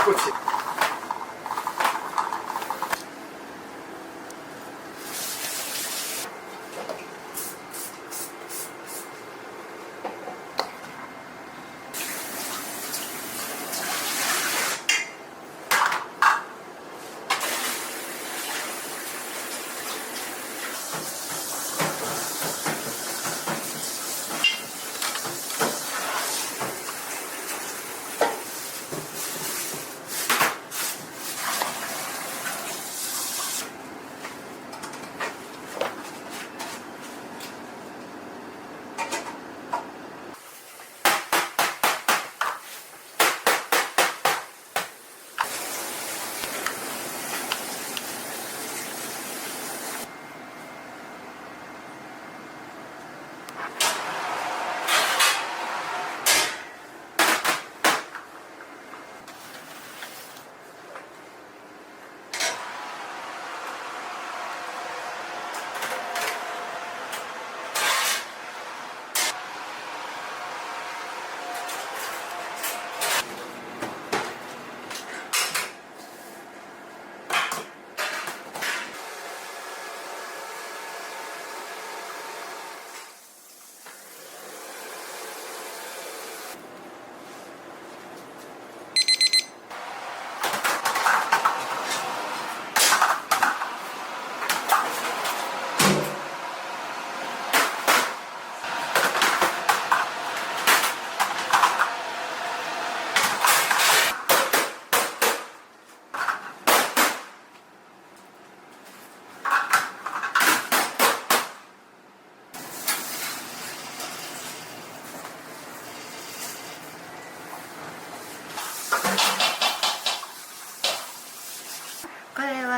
こっち。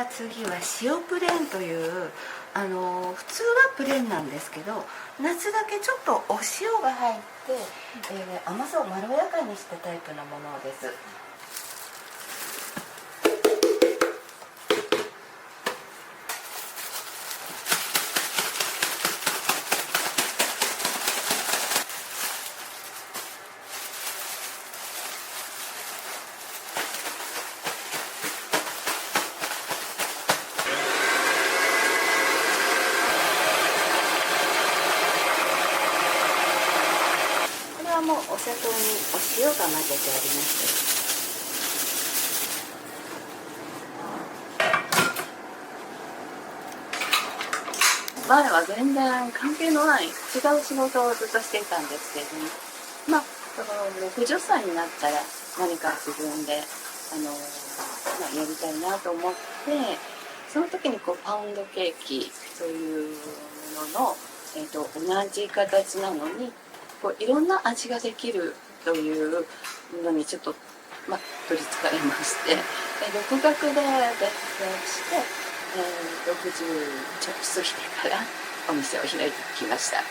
は次は塩プレーンという普通はプレーンなんですけど、夏だけちょっとお塩が入って、甘さをまろやかにしたタイプのものです。もうお砂糖にお塩が混ぜてあります。前は全然関係のない違う仕事をずっとしていたんですけれども、まあ60歳になったら何か自分でやりたいなと思って、その時にパウンドケーキというのの、同じ形なのにいろんな味ができるというのにちょっと、取りつかれまして、独学で勉強して、60ちょっと過ぎてからお店を開いてきました。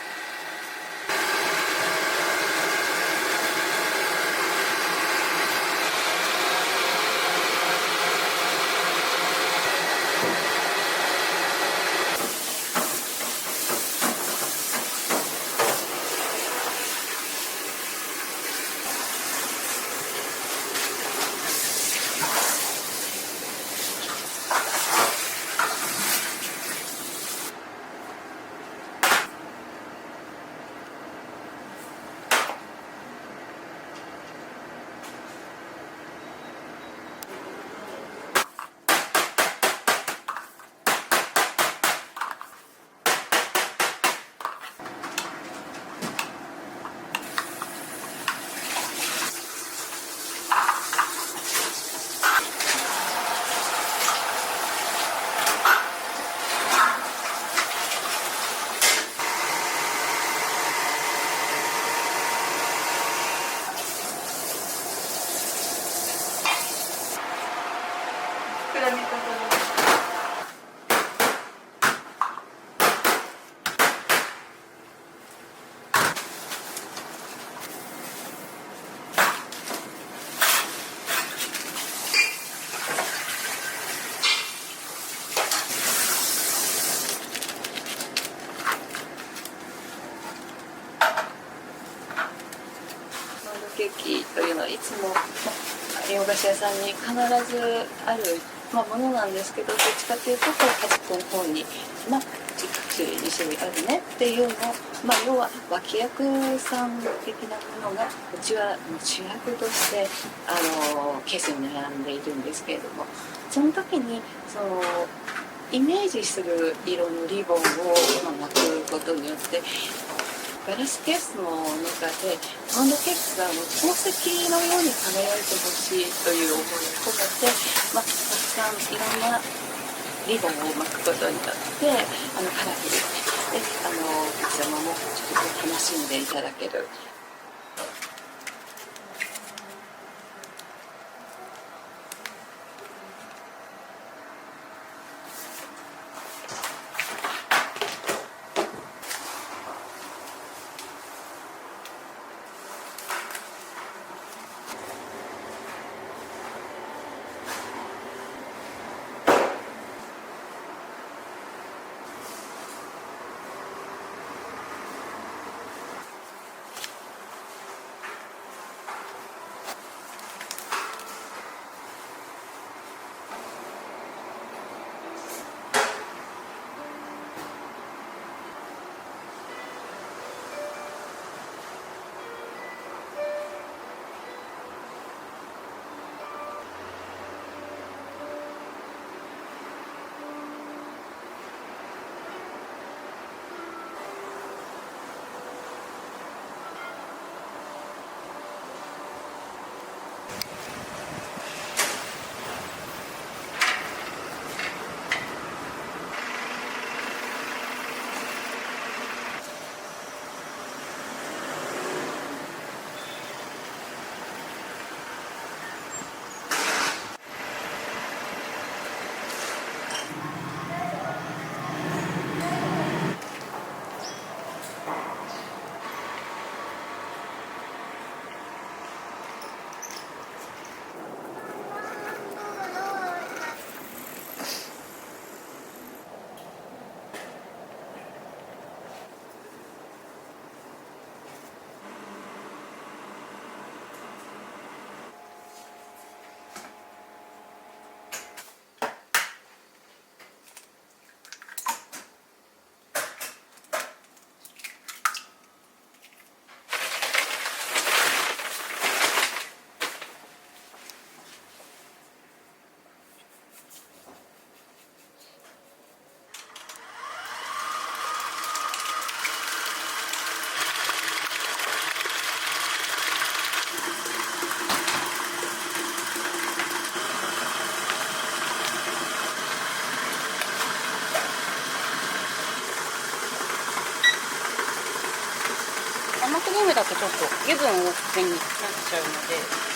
ケーキというのはいつも洋菓子屋さんに必ずある、ものなんですけど、どっちかというと端っこの方に、10種類2種類あるねっていうのを、要は脇役さん的なものがうちは主役としてケースに並んでいるんですけれども、その時にイメージする色のリボンを巻くことによってガラスケースの中でパウンドケーキが宝石のように輝いてほしいという思いを込めて、たくさんいろんなリボンを巻くことによってカラフルでお客様もちょっと楽しんでいただける。生クリームだとちょっと油分多めになっちゃうので。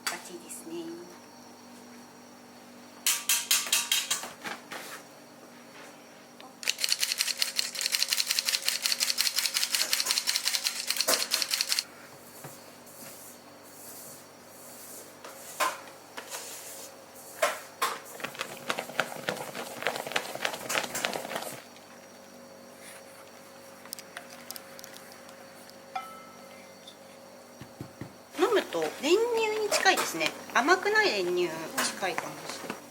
バッチリですね。飲むと練乳に近いですね。甘くない練乳近いかもしれない。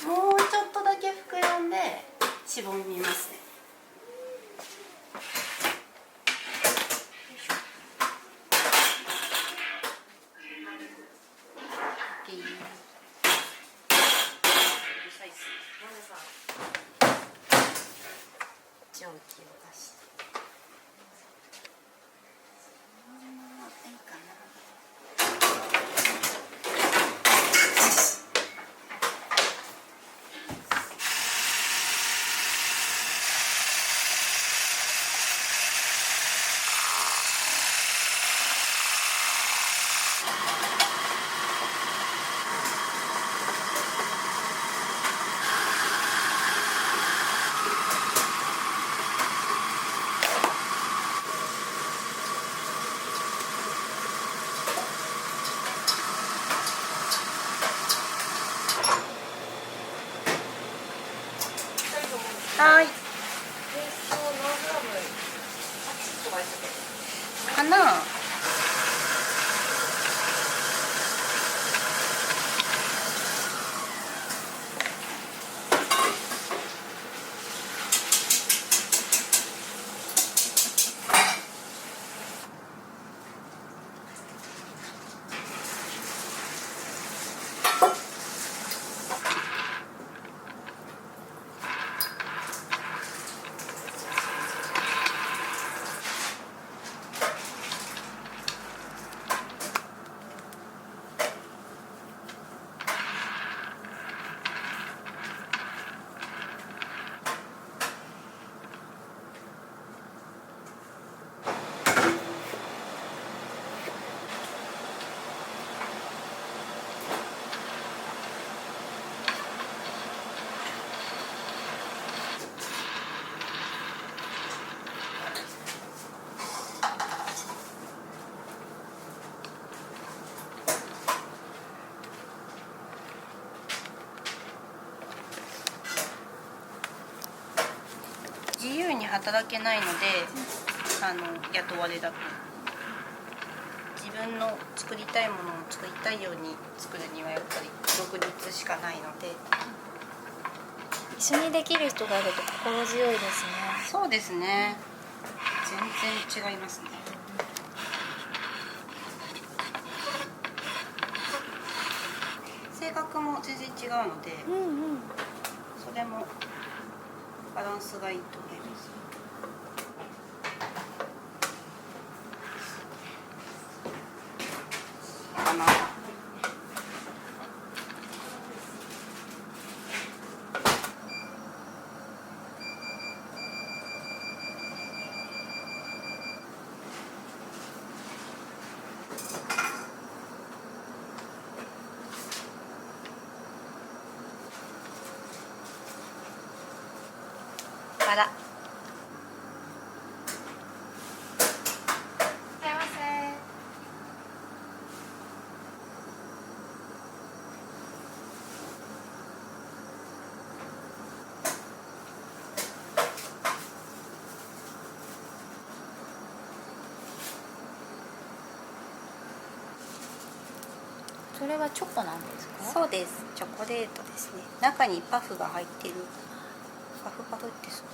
もうちょっとだけ膨らんでしぼみますね。蒸気を出して。いいかな。はい。かな。自由に働けないので雇われだと自分の作りたいものを作りたいように作るにはやっぱり独立しかないので。一緒にできる人がいると心強いですね。そうですね。全然違いますね。性格も全然違うので、それもバランスがいいと思います。かな。から。いらっしゃいませ。それはチョコなんですか？そうです。チョコレートですね。中にパフが入ってる。パフパフってそう。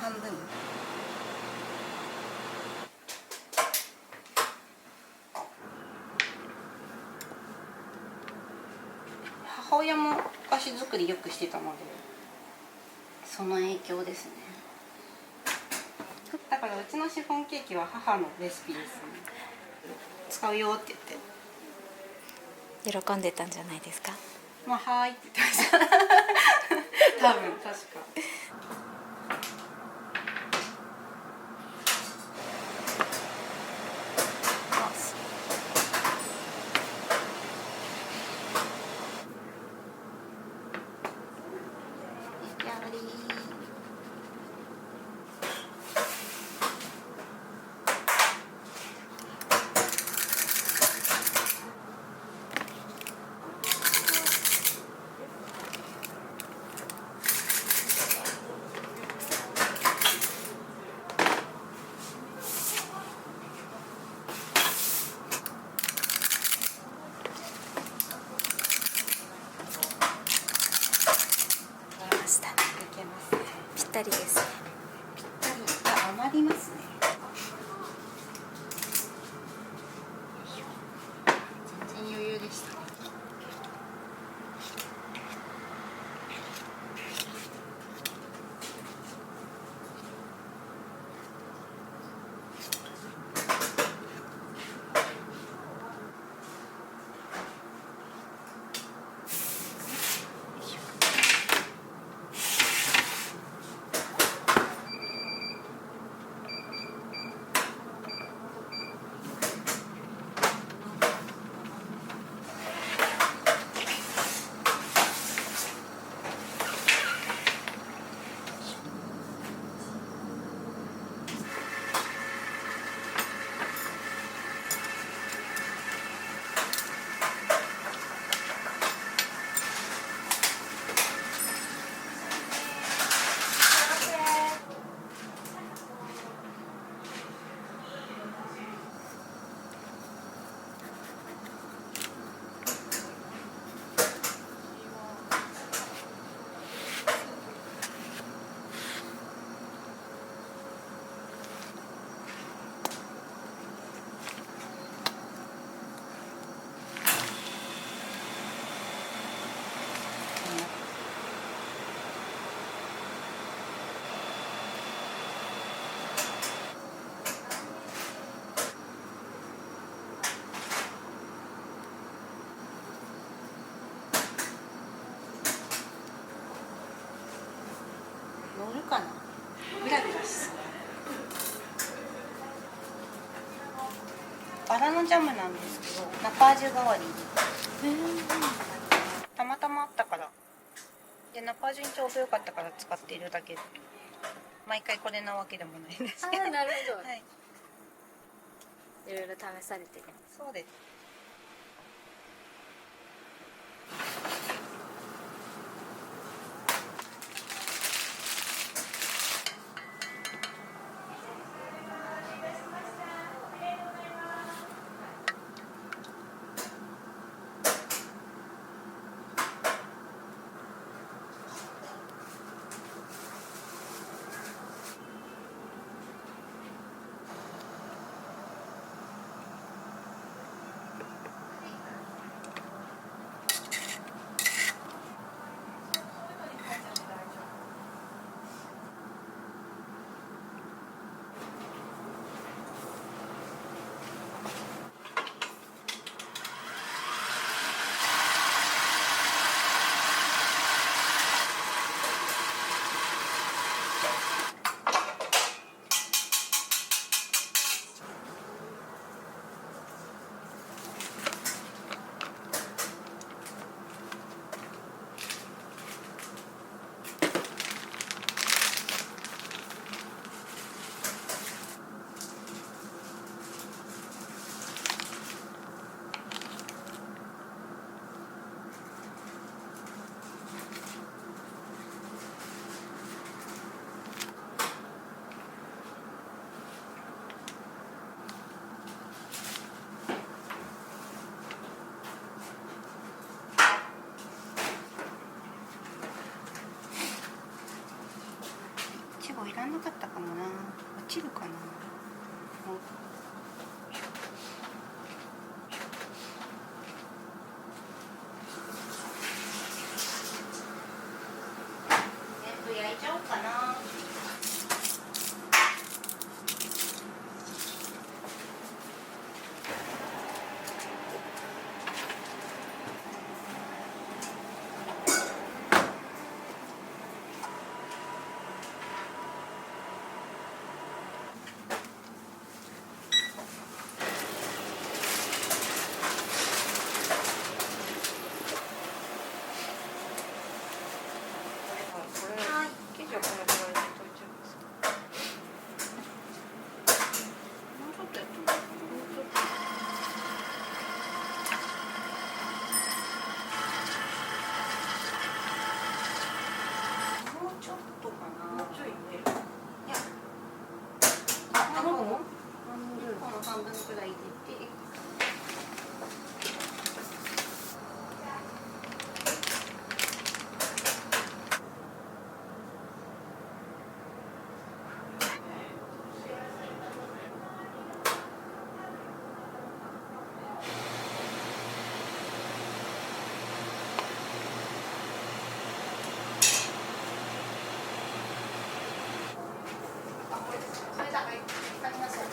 半分。母親もお菓子作りよくしてたので、その影響ですね。だからうちのシフォンケーキは母のレシピですね。使うよって言って喜んでたんじゃないですか？まあ、はーいって言ってました多分確か。ぴったりですね。ぴったり。あ、余りますね。全然余裕でした。乗るかな。グラグラしそう。バラのジャムなんですけど、ナパージュ代わりに。たまたまあったから。で、ナパージュにちょうどよかったから使っているだけで。毎回これなわけでもないんですけど。なるほど。はい。いろいろ試されてる。そうです。んなかったかもな。落ちるかな。全部焼いちゃおうかな。生地はこのぐらいで溶いちゃいますか。もうちょっとやってもいいかな。もうちょっとかな。もうちょいね。いや、半分半分くらい入れて。それだ、はい、使いましょう。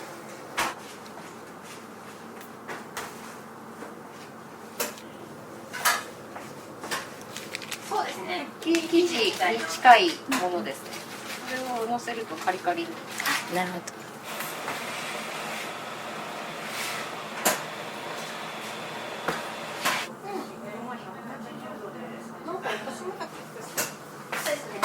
そうですね。生地に近いものですね。これを乗せるとカリカリに。なるほど。なんか私もそうですね。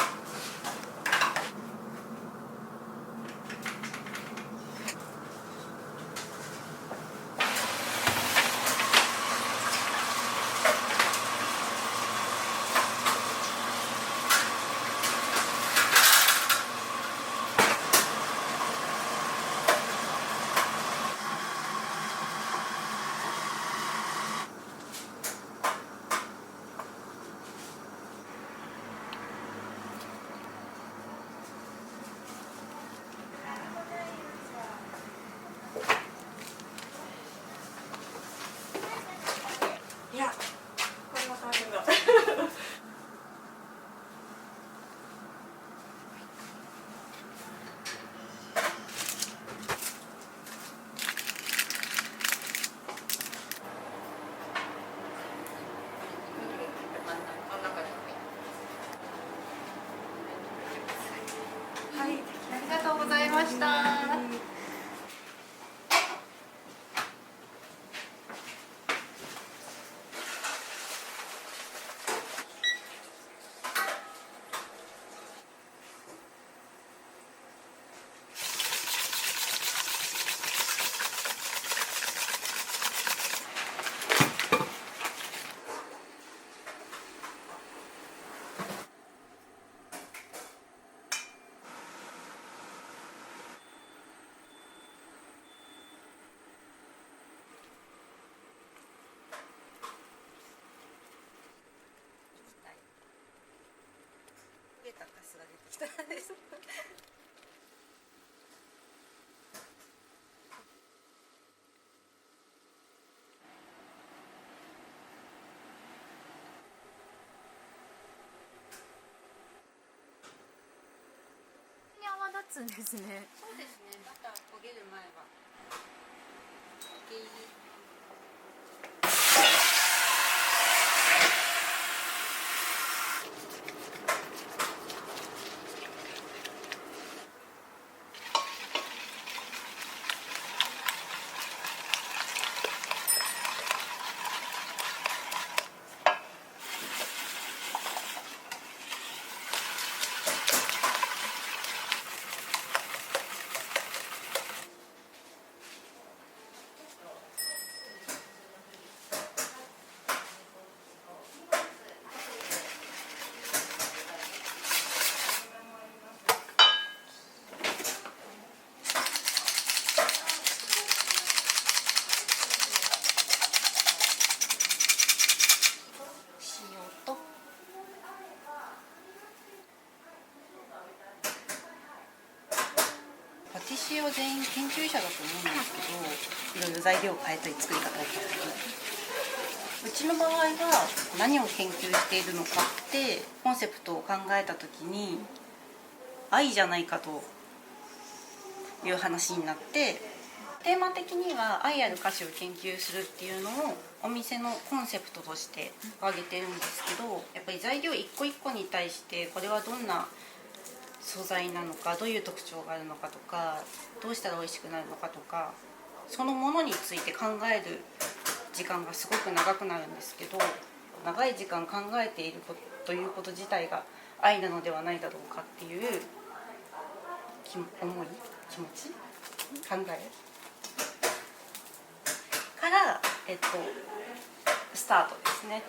いや、これは大変だ。はい、ありがとうございました。出たカスが出てきたです。泡立つんですね。そうですね。バター焦げる前は。一応全員研究者だと思うんですけど、いろいろ材料を変えたり作り方を変えたり、うちの場合は何を研究しているのかってコンセプトを考えた時に愛じゃないかという話になって、テーマ的には愛ある歌詞を研究するっていうのをお店のコンセプトとして挙げてるんですけど、やっぱり材料一個一個に対してこれはどんな素材なのか、どういう特徴があるのかとか、どうしたら美味しくなるのかとか、そのものについて考える時間がすごく長くなるんですけど、長い時間考えているということ自体が愛なのではないだろうかっていう思い、気持ち、考えから、スタートですね。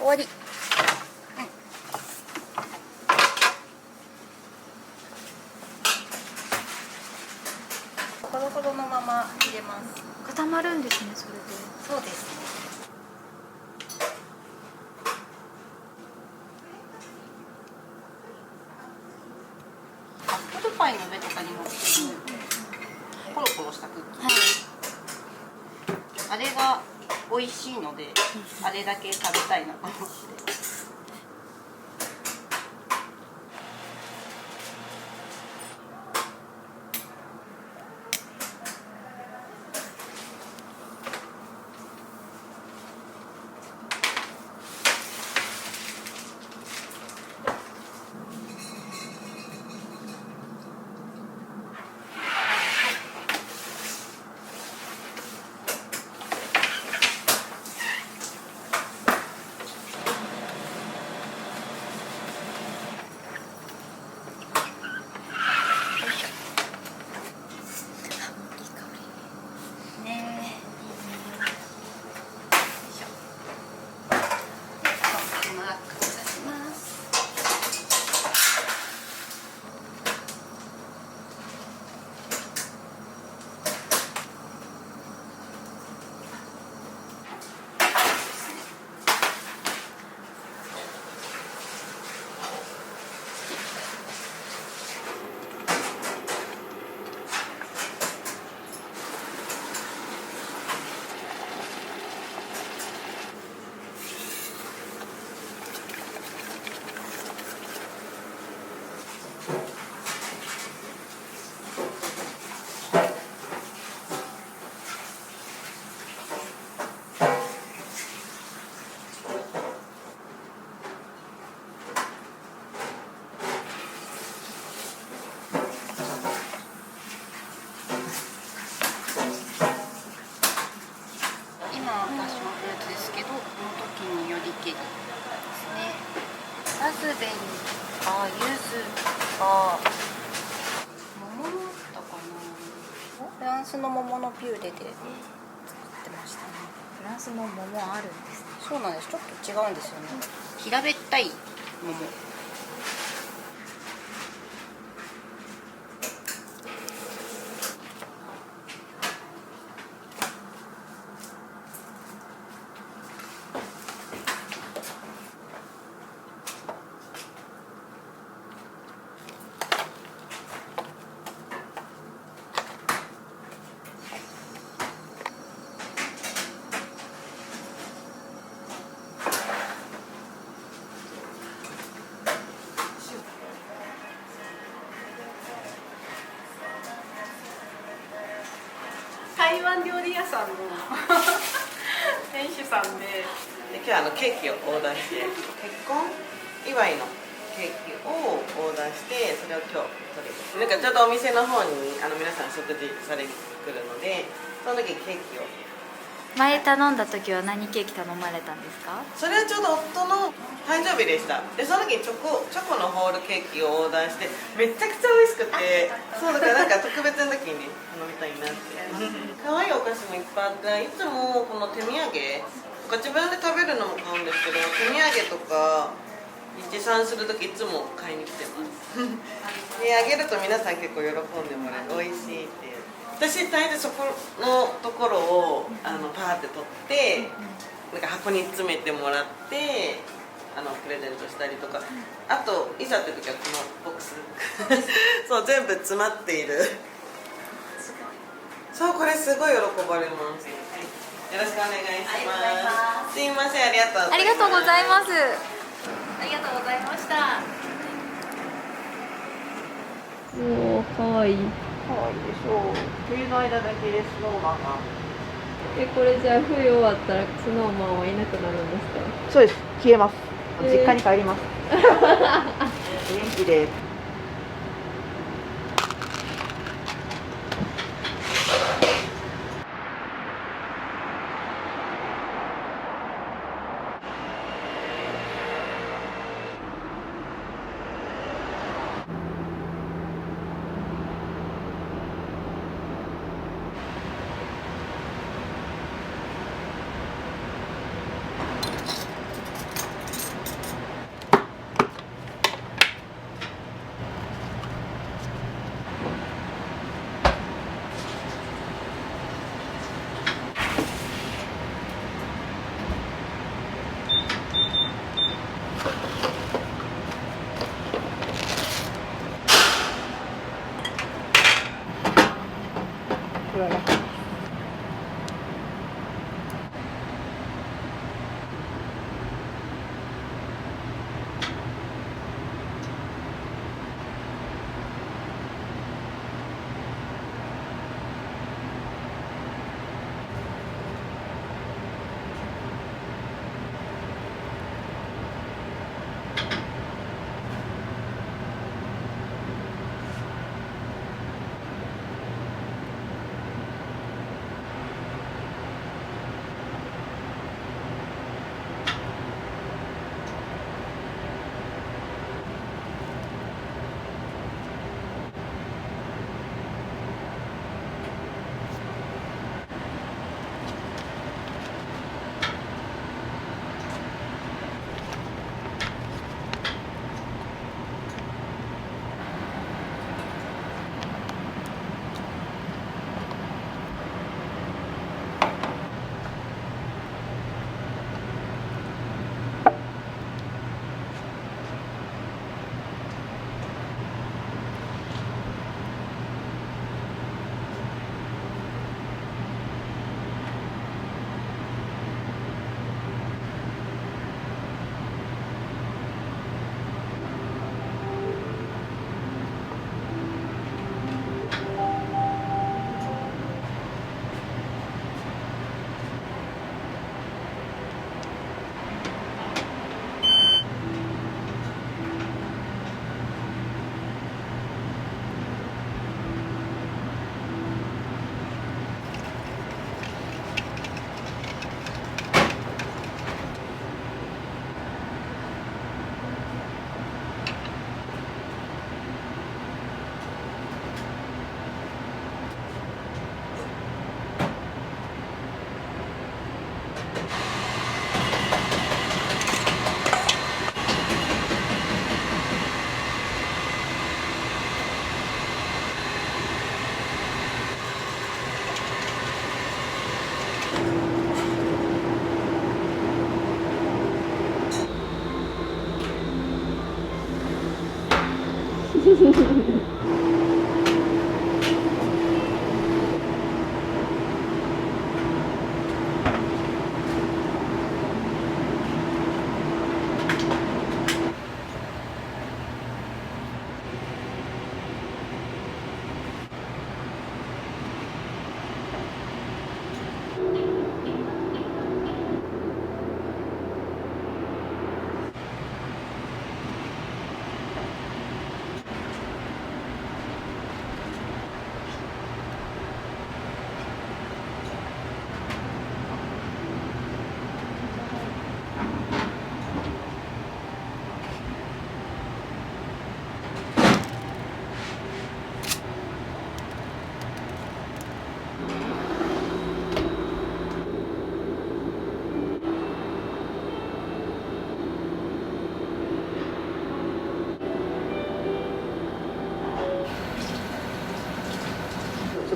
終わり。ほどほどのまま入れます。固まるんですね、それで。そうですね。アップルパイの上とかに乗ってるコロコロしたクッキー、あれが美味しいので、あれだけ食べたいなと思って。こパッションフルーツですけど、この時によりけりですね。ラズベリーとか柚子とか桃だったかな。フランスの桃のピューレで作ってましたね。フランスの桃あるんですね。そうなんです。ちょっと違うんですよね。平べったい桃。台湾料理屋さんの店主さんで、今日はケーキをオーダーして、結婚祝いのケーキをオーダーして、それを今日取りなんかちょうどお店の方に皆さん食事されに来るので、その時ケーキを。前頼んだ時は何ケーキ頼まれたんですか？それはちょうど夫の誕生日でした。でその時にチョコのホールケーキをオーダーして、めちゃくちゃ美味しくて、そうだからなんか特別な時に頼みたいなって可愛いお菓子もいっぱいあって、いつもこの手土産とか自分で食べるのも買うんですけど、手土産とか持参する時いつも買いに来てますであげると皆さん結構喜んでもらえる、美味しいっていう。私大体そこのところをパーって取ってなんか箱に詰めてもらってプレゼントしたりとか、あといざって時はこのボックスそう全部詰まっているそうこれすごい喜ばれます。よろしくお願いします。すいません、ありがとうありがとうございます。ありがとうございました。おお、かわいい。可愛いでしょう。冬の間だけでスノーマンが。これじゃあ冬終わったらスノーマンはいなくなるんですか？そうです。消えます。実家に帰ります。元気で。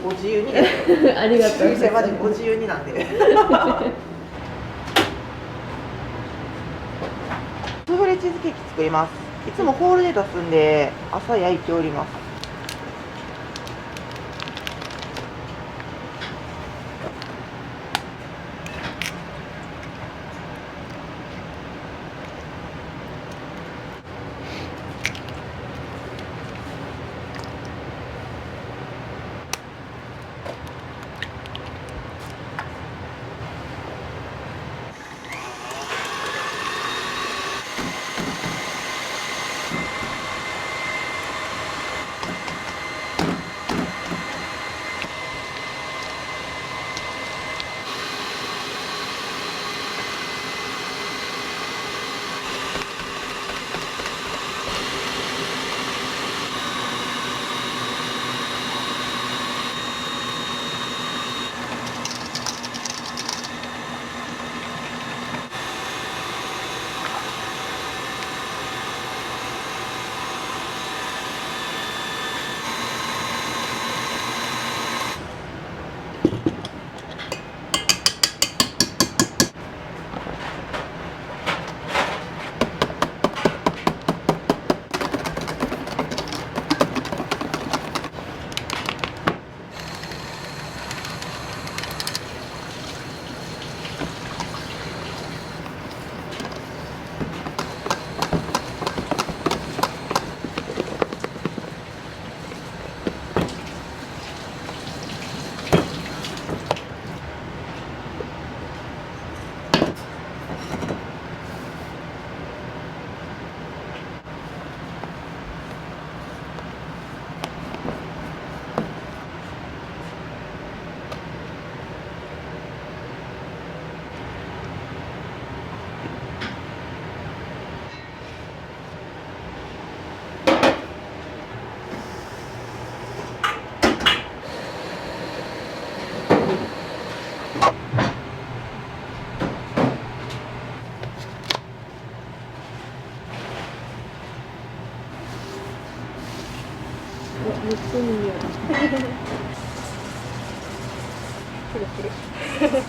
ご自由にありがとうございます。マジご自由になんでスフレチーズケーキ作ります。いつもホールで出すんで朝焼いております。めっちゃいい匂い。プルプル。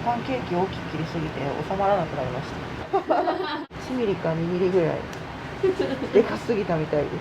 パンケーキ大きく切りすぎて収まらなくなりました1ミリか2ミリぐらいでかすぎたみたいです。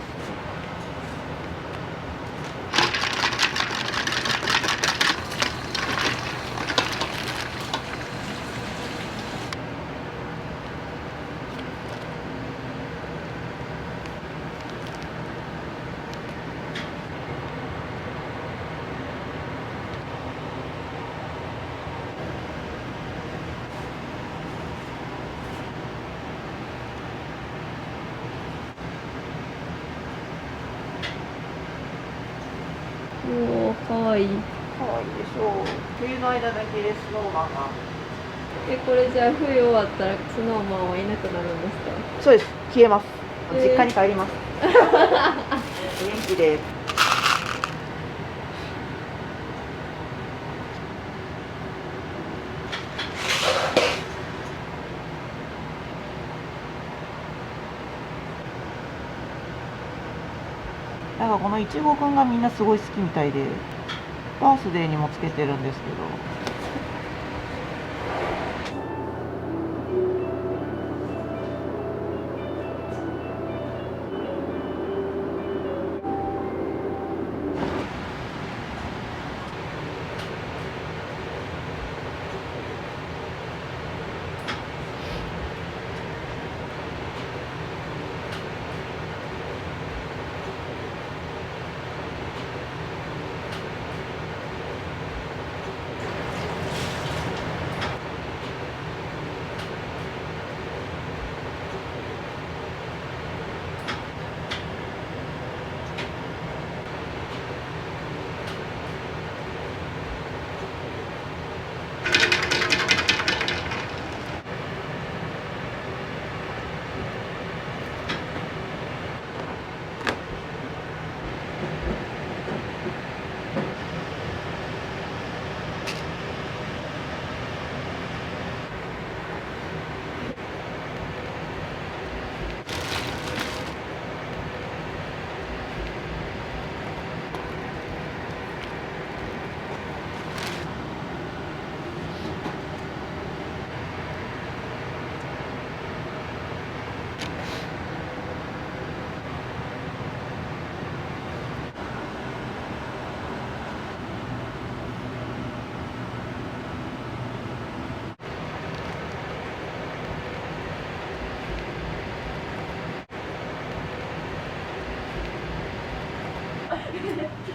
おお、かわいい。可愛いでしょう。冬の間だけでスノーマンが。これじゃあ冬終わったらスノーマンはいなくなるんですか？そうです。消えます。実家に帰ります。元気で。なんかこのいちごくんがみんなすごい好きみたいで、バースデーにもつけてるんですけど。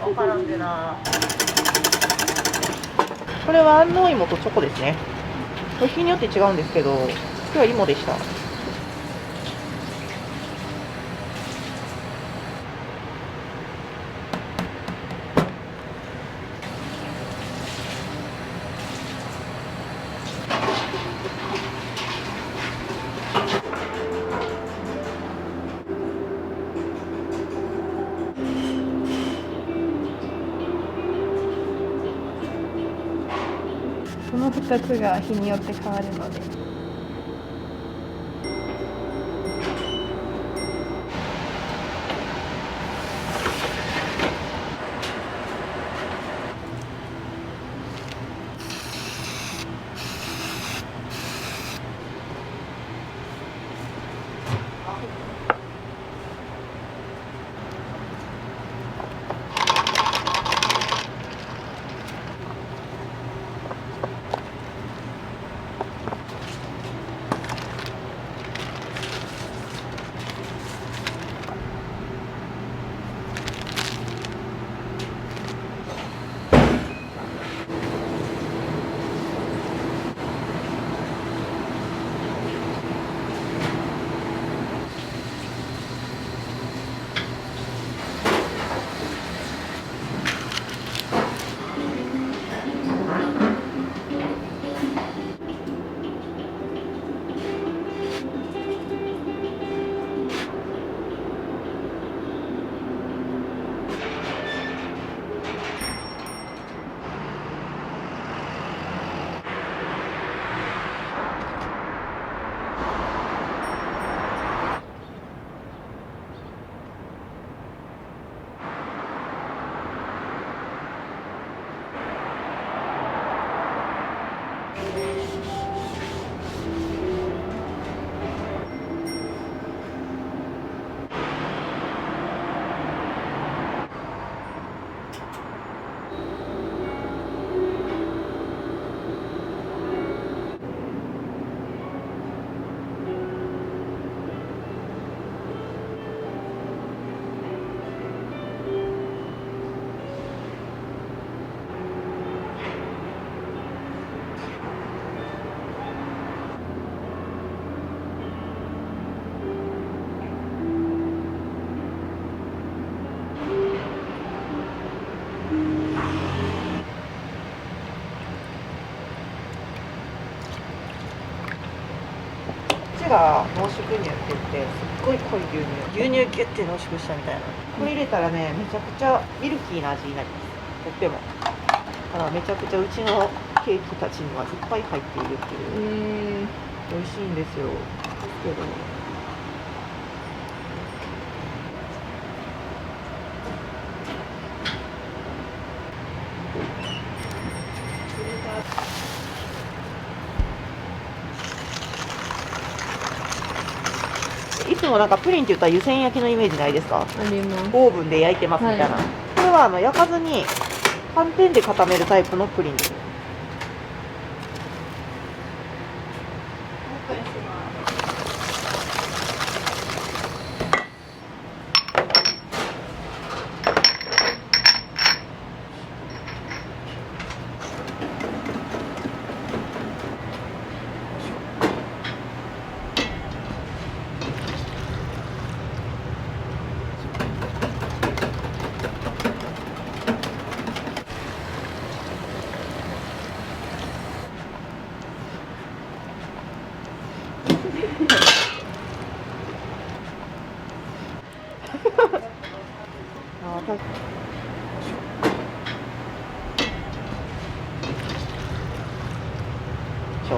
わからんでな。これは安納芋とチョコですね。これ日によって違うんですけど、今日は芋でした。この2つが日によって変わるので。が濃縮乳って言ってすっごい濃い牛乳ギュッて濃縮したみたいなこれ入れたらねめちゃくちゃミルキーな味になりますとってもだからめちゃくちゃうちのケーキたちにはいっぱい入っているっていう美味しいんですよけどいつもなんかプリンって言ったら湯煎焼きのイメージないですか？あります。オーブンで焼いてますみたいな、はいこれは焼かずに寒天で固めるタイプのプリンです。あたちょ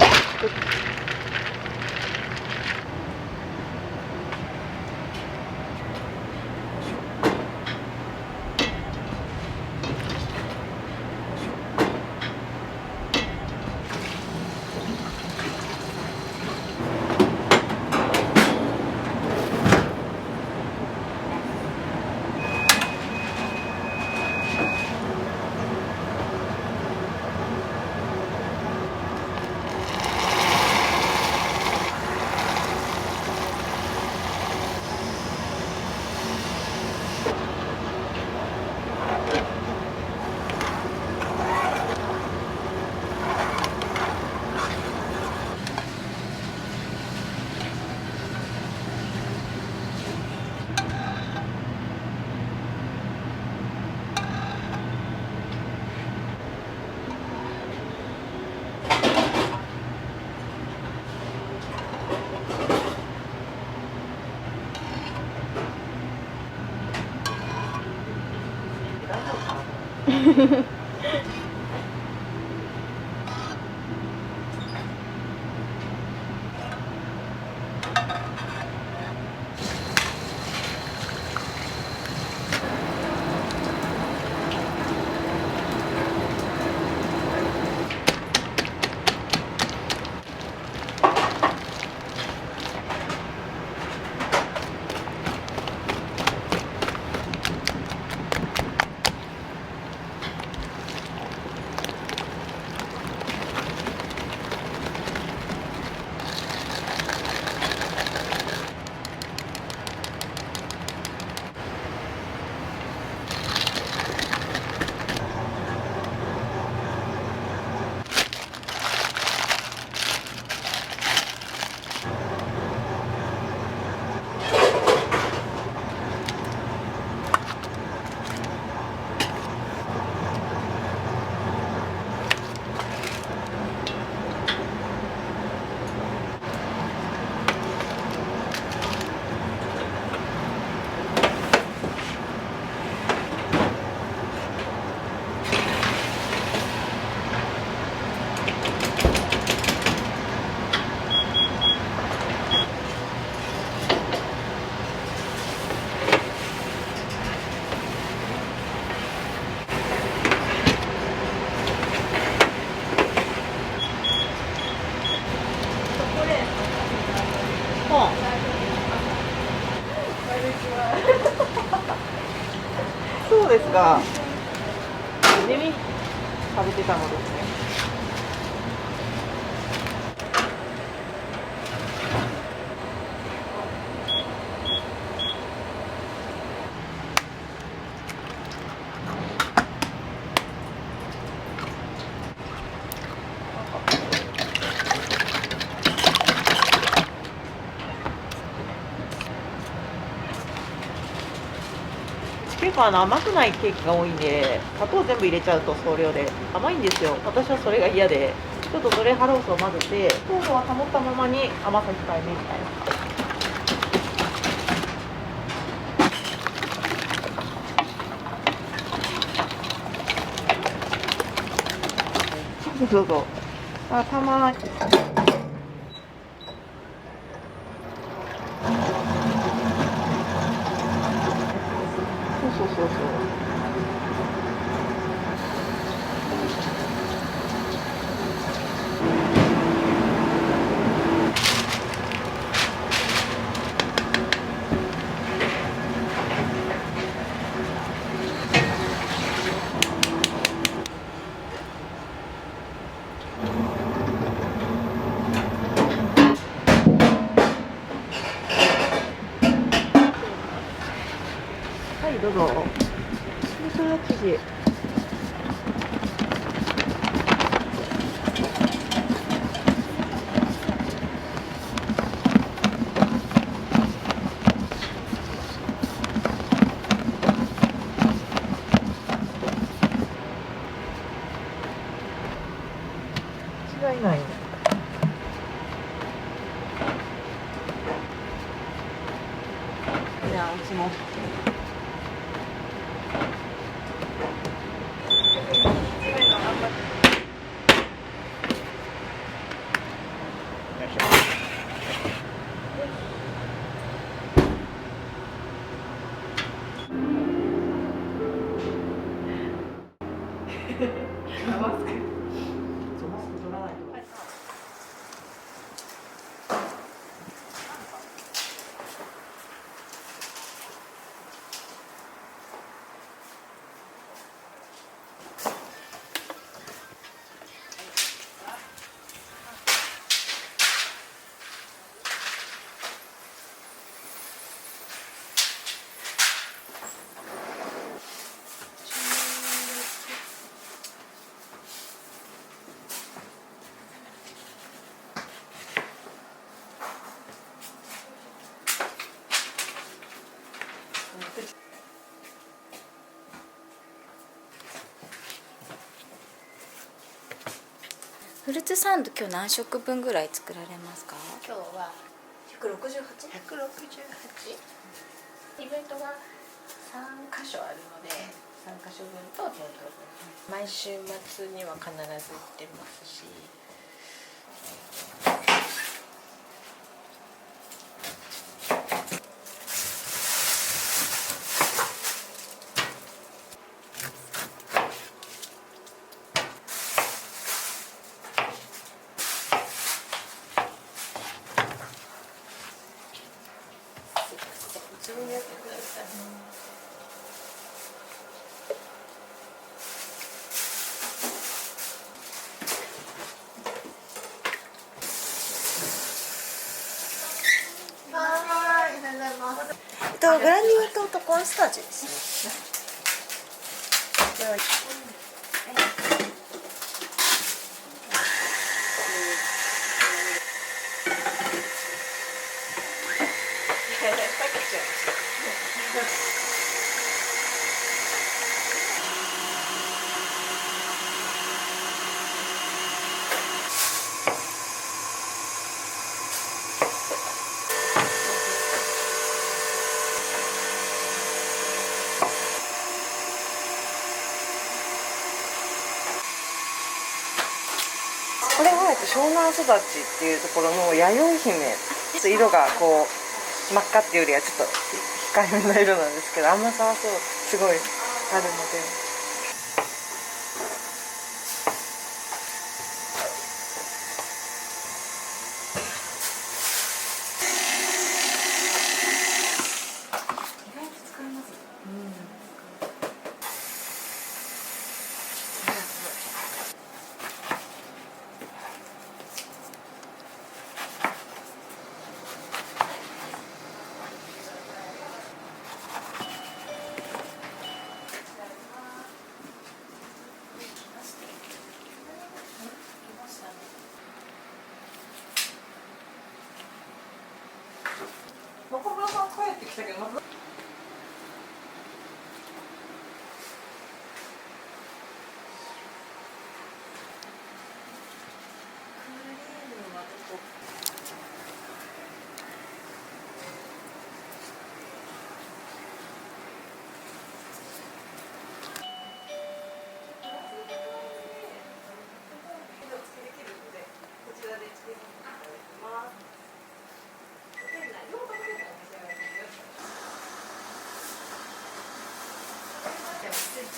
そうですか。地味食べてたのですね。結構甘くないケーキが多いんで、砂糖全部入れちゃうと総量で甘いんですよ。私はそれが嫌で。ちょっとドレハロースを混ぜて糖度は保ったままに甘さ控えめみたいな。そうそう。たまに。そうそうそうそう。はいどうぞ。でそれは生地。違いないね。じゃあうちも。フルーツサンド今日何食分ぐらい作られますか？今日は168。イベントが3箇所あるので3箇所分と店頭分。毎週末には必ず行ってますし。自分でやってください。グラニュー糖とコーンスターチですね。これは湘南育ちっていうところの弥生姫。ちょっと色がこう真っ赤っていうよりはちょっと控えめな色なんですけど、甘さはそうすごいあるので。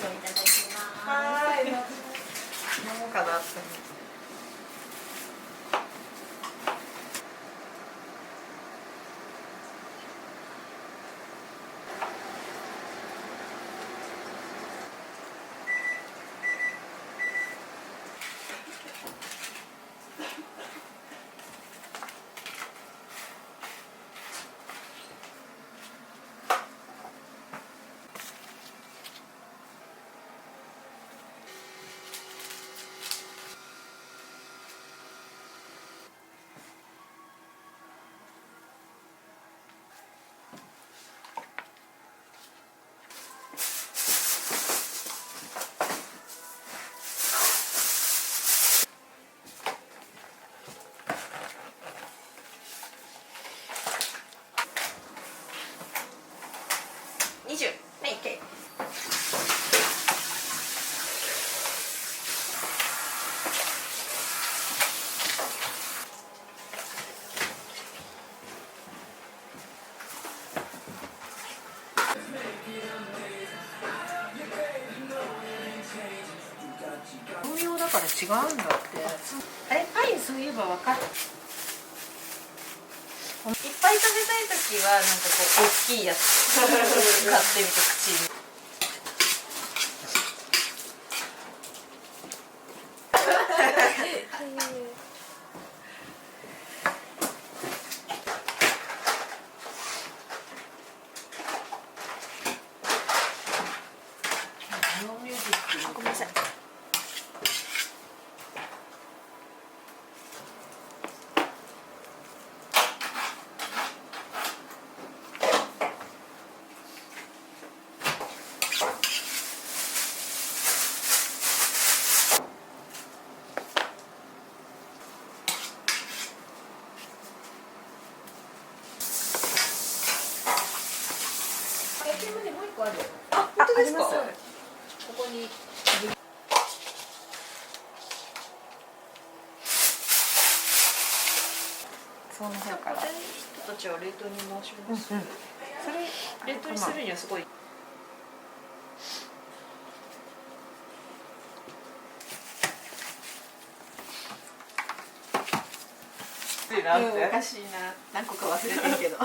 をいただきます。はい。飲もうかなって。20。はい、OK。農業だから違うんだって。あれパインそういえば分かる。いっぱい食べたいときはなんかこう大きいやつ買ってみて口に。ごめんなさい。焼き芋でもう一個ある。あ、本当ですか。ここに。その辺から。人たちは冷凍に回します。それ冷凍にするにはすごい。おかしいな。何個か忘れてるけど。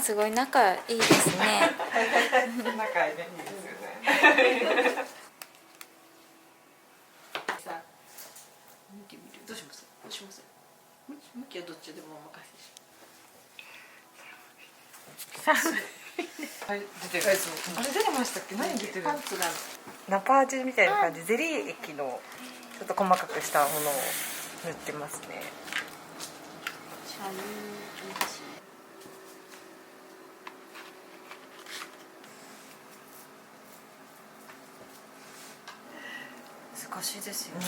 すごい仲いいですね。仲いいですよね。さあ、見てみる。どうします？どうします？向きはどっちでもお任せし。はい、出てる。あれ出てましたっけ？何出てる？パンツが。ナパ味みたいな感じ、ゼリー液のちょっと細かくしたものを塗ってますね。難しいですよね。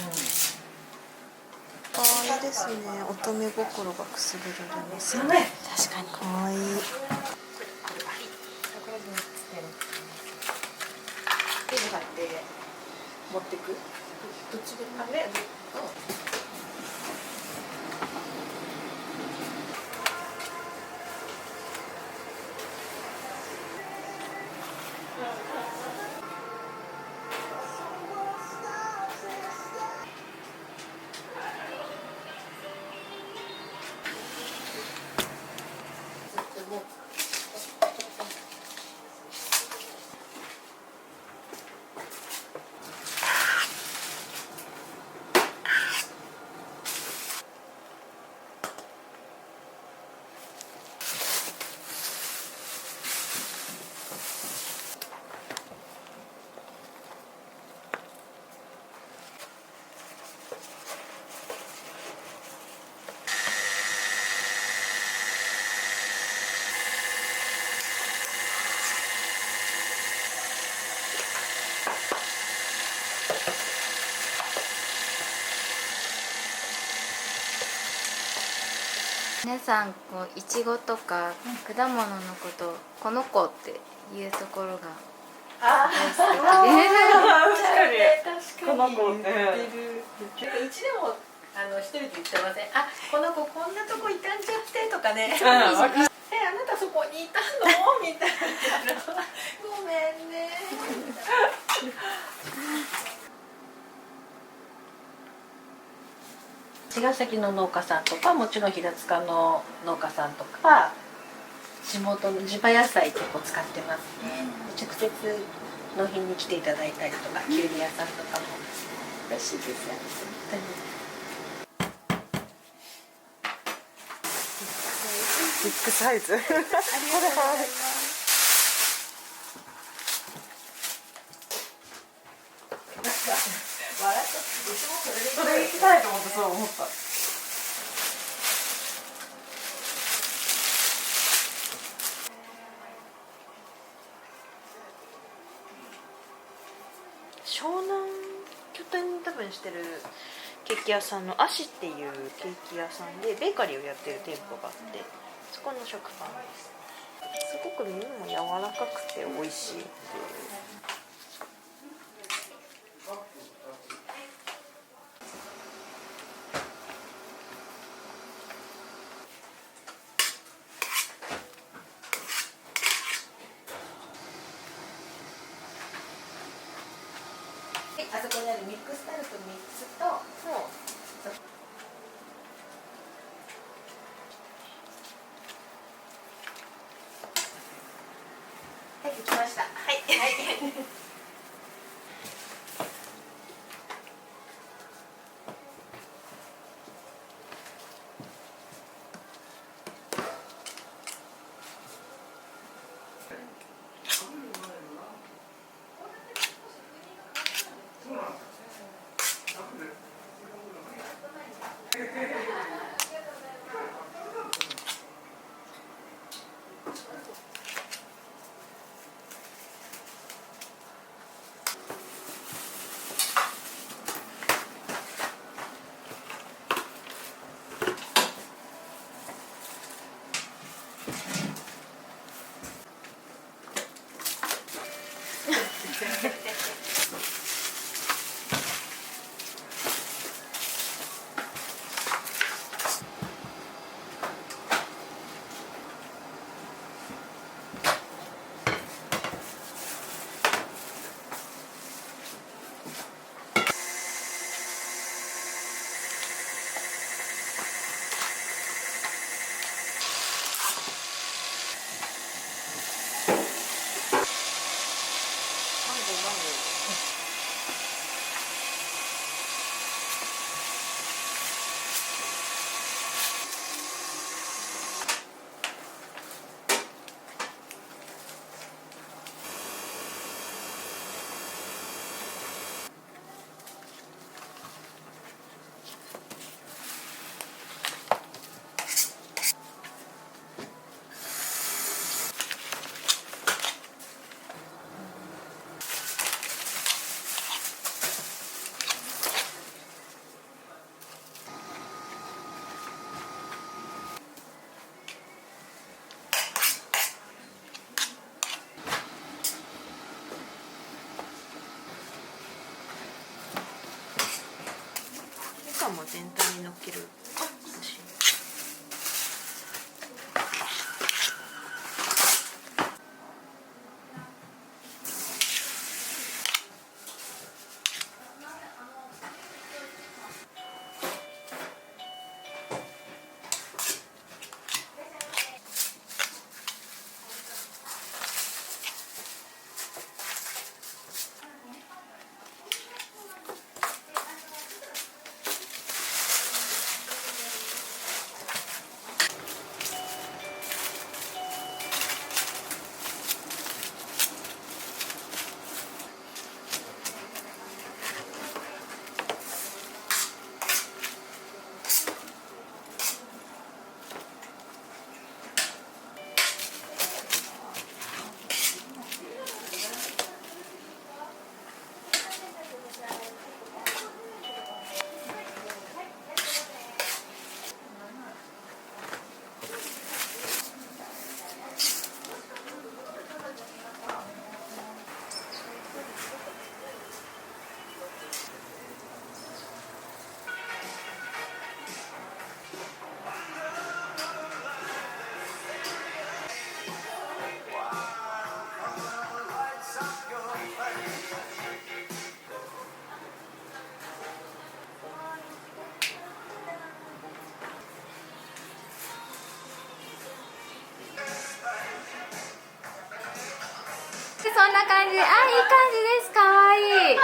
可愛いですね。乙女心がくすぐられますね。確かに。可愛い。手に貼って持ってく。どっちでもね。皆さんこういちごとか果物のことこの子っていうところが大好きで。確かに。この子って。うちでも一人で言ってません。あ、この子こんなとこ傷んじゃってとかね。あなたそこにいたのみたいな。ごめんね。茅ヶ崎の農家さんとか、もちろん平塚の農家さんとか、地元の地場野菜結構使ってますね。直接納品に来ていただいたりとか、きゅうり屋さんとかも嬉しいですよね。ビッグサイズ。ありがとうございます。それ行きたいと思ってそう思った。湘南拠点に多分してるケーキ屋さんのアシっていうケーキ屋さんでベーカリーをやってる店舗があって、そこの食パンです。すごく麺も柔らかくて美味しいっていう。あそこにあるミックスタルト3つと、はい、できました。はい、はい。も全体にのっける。そんな感じ。あ、いい感じです。かわいい。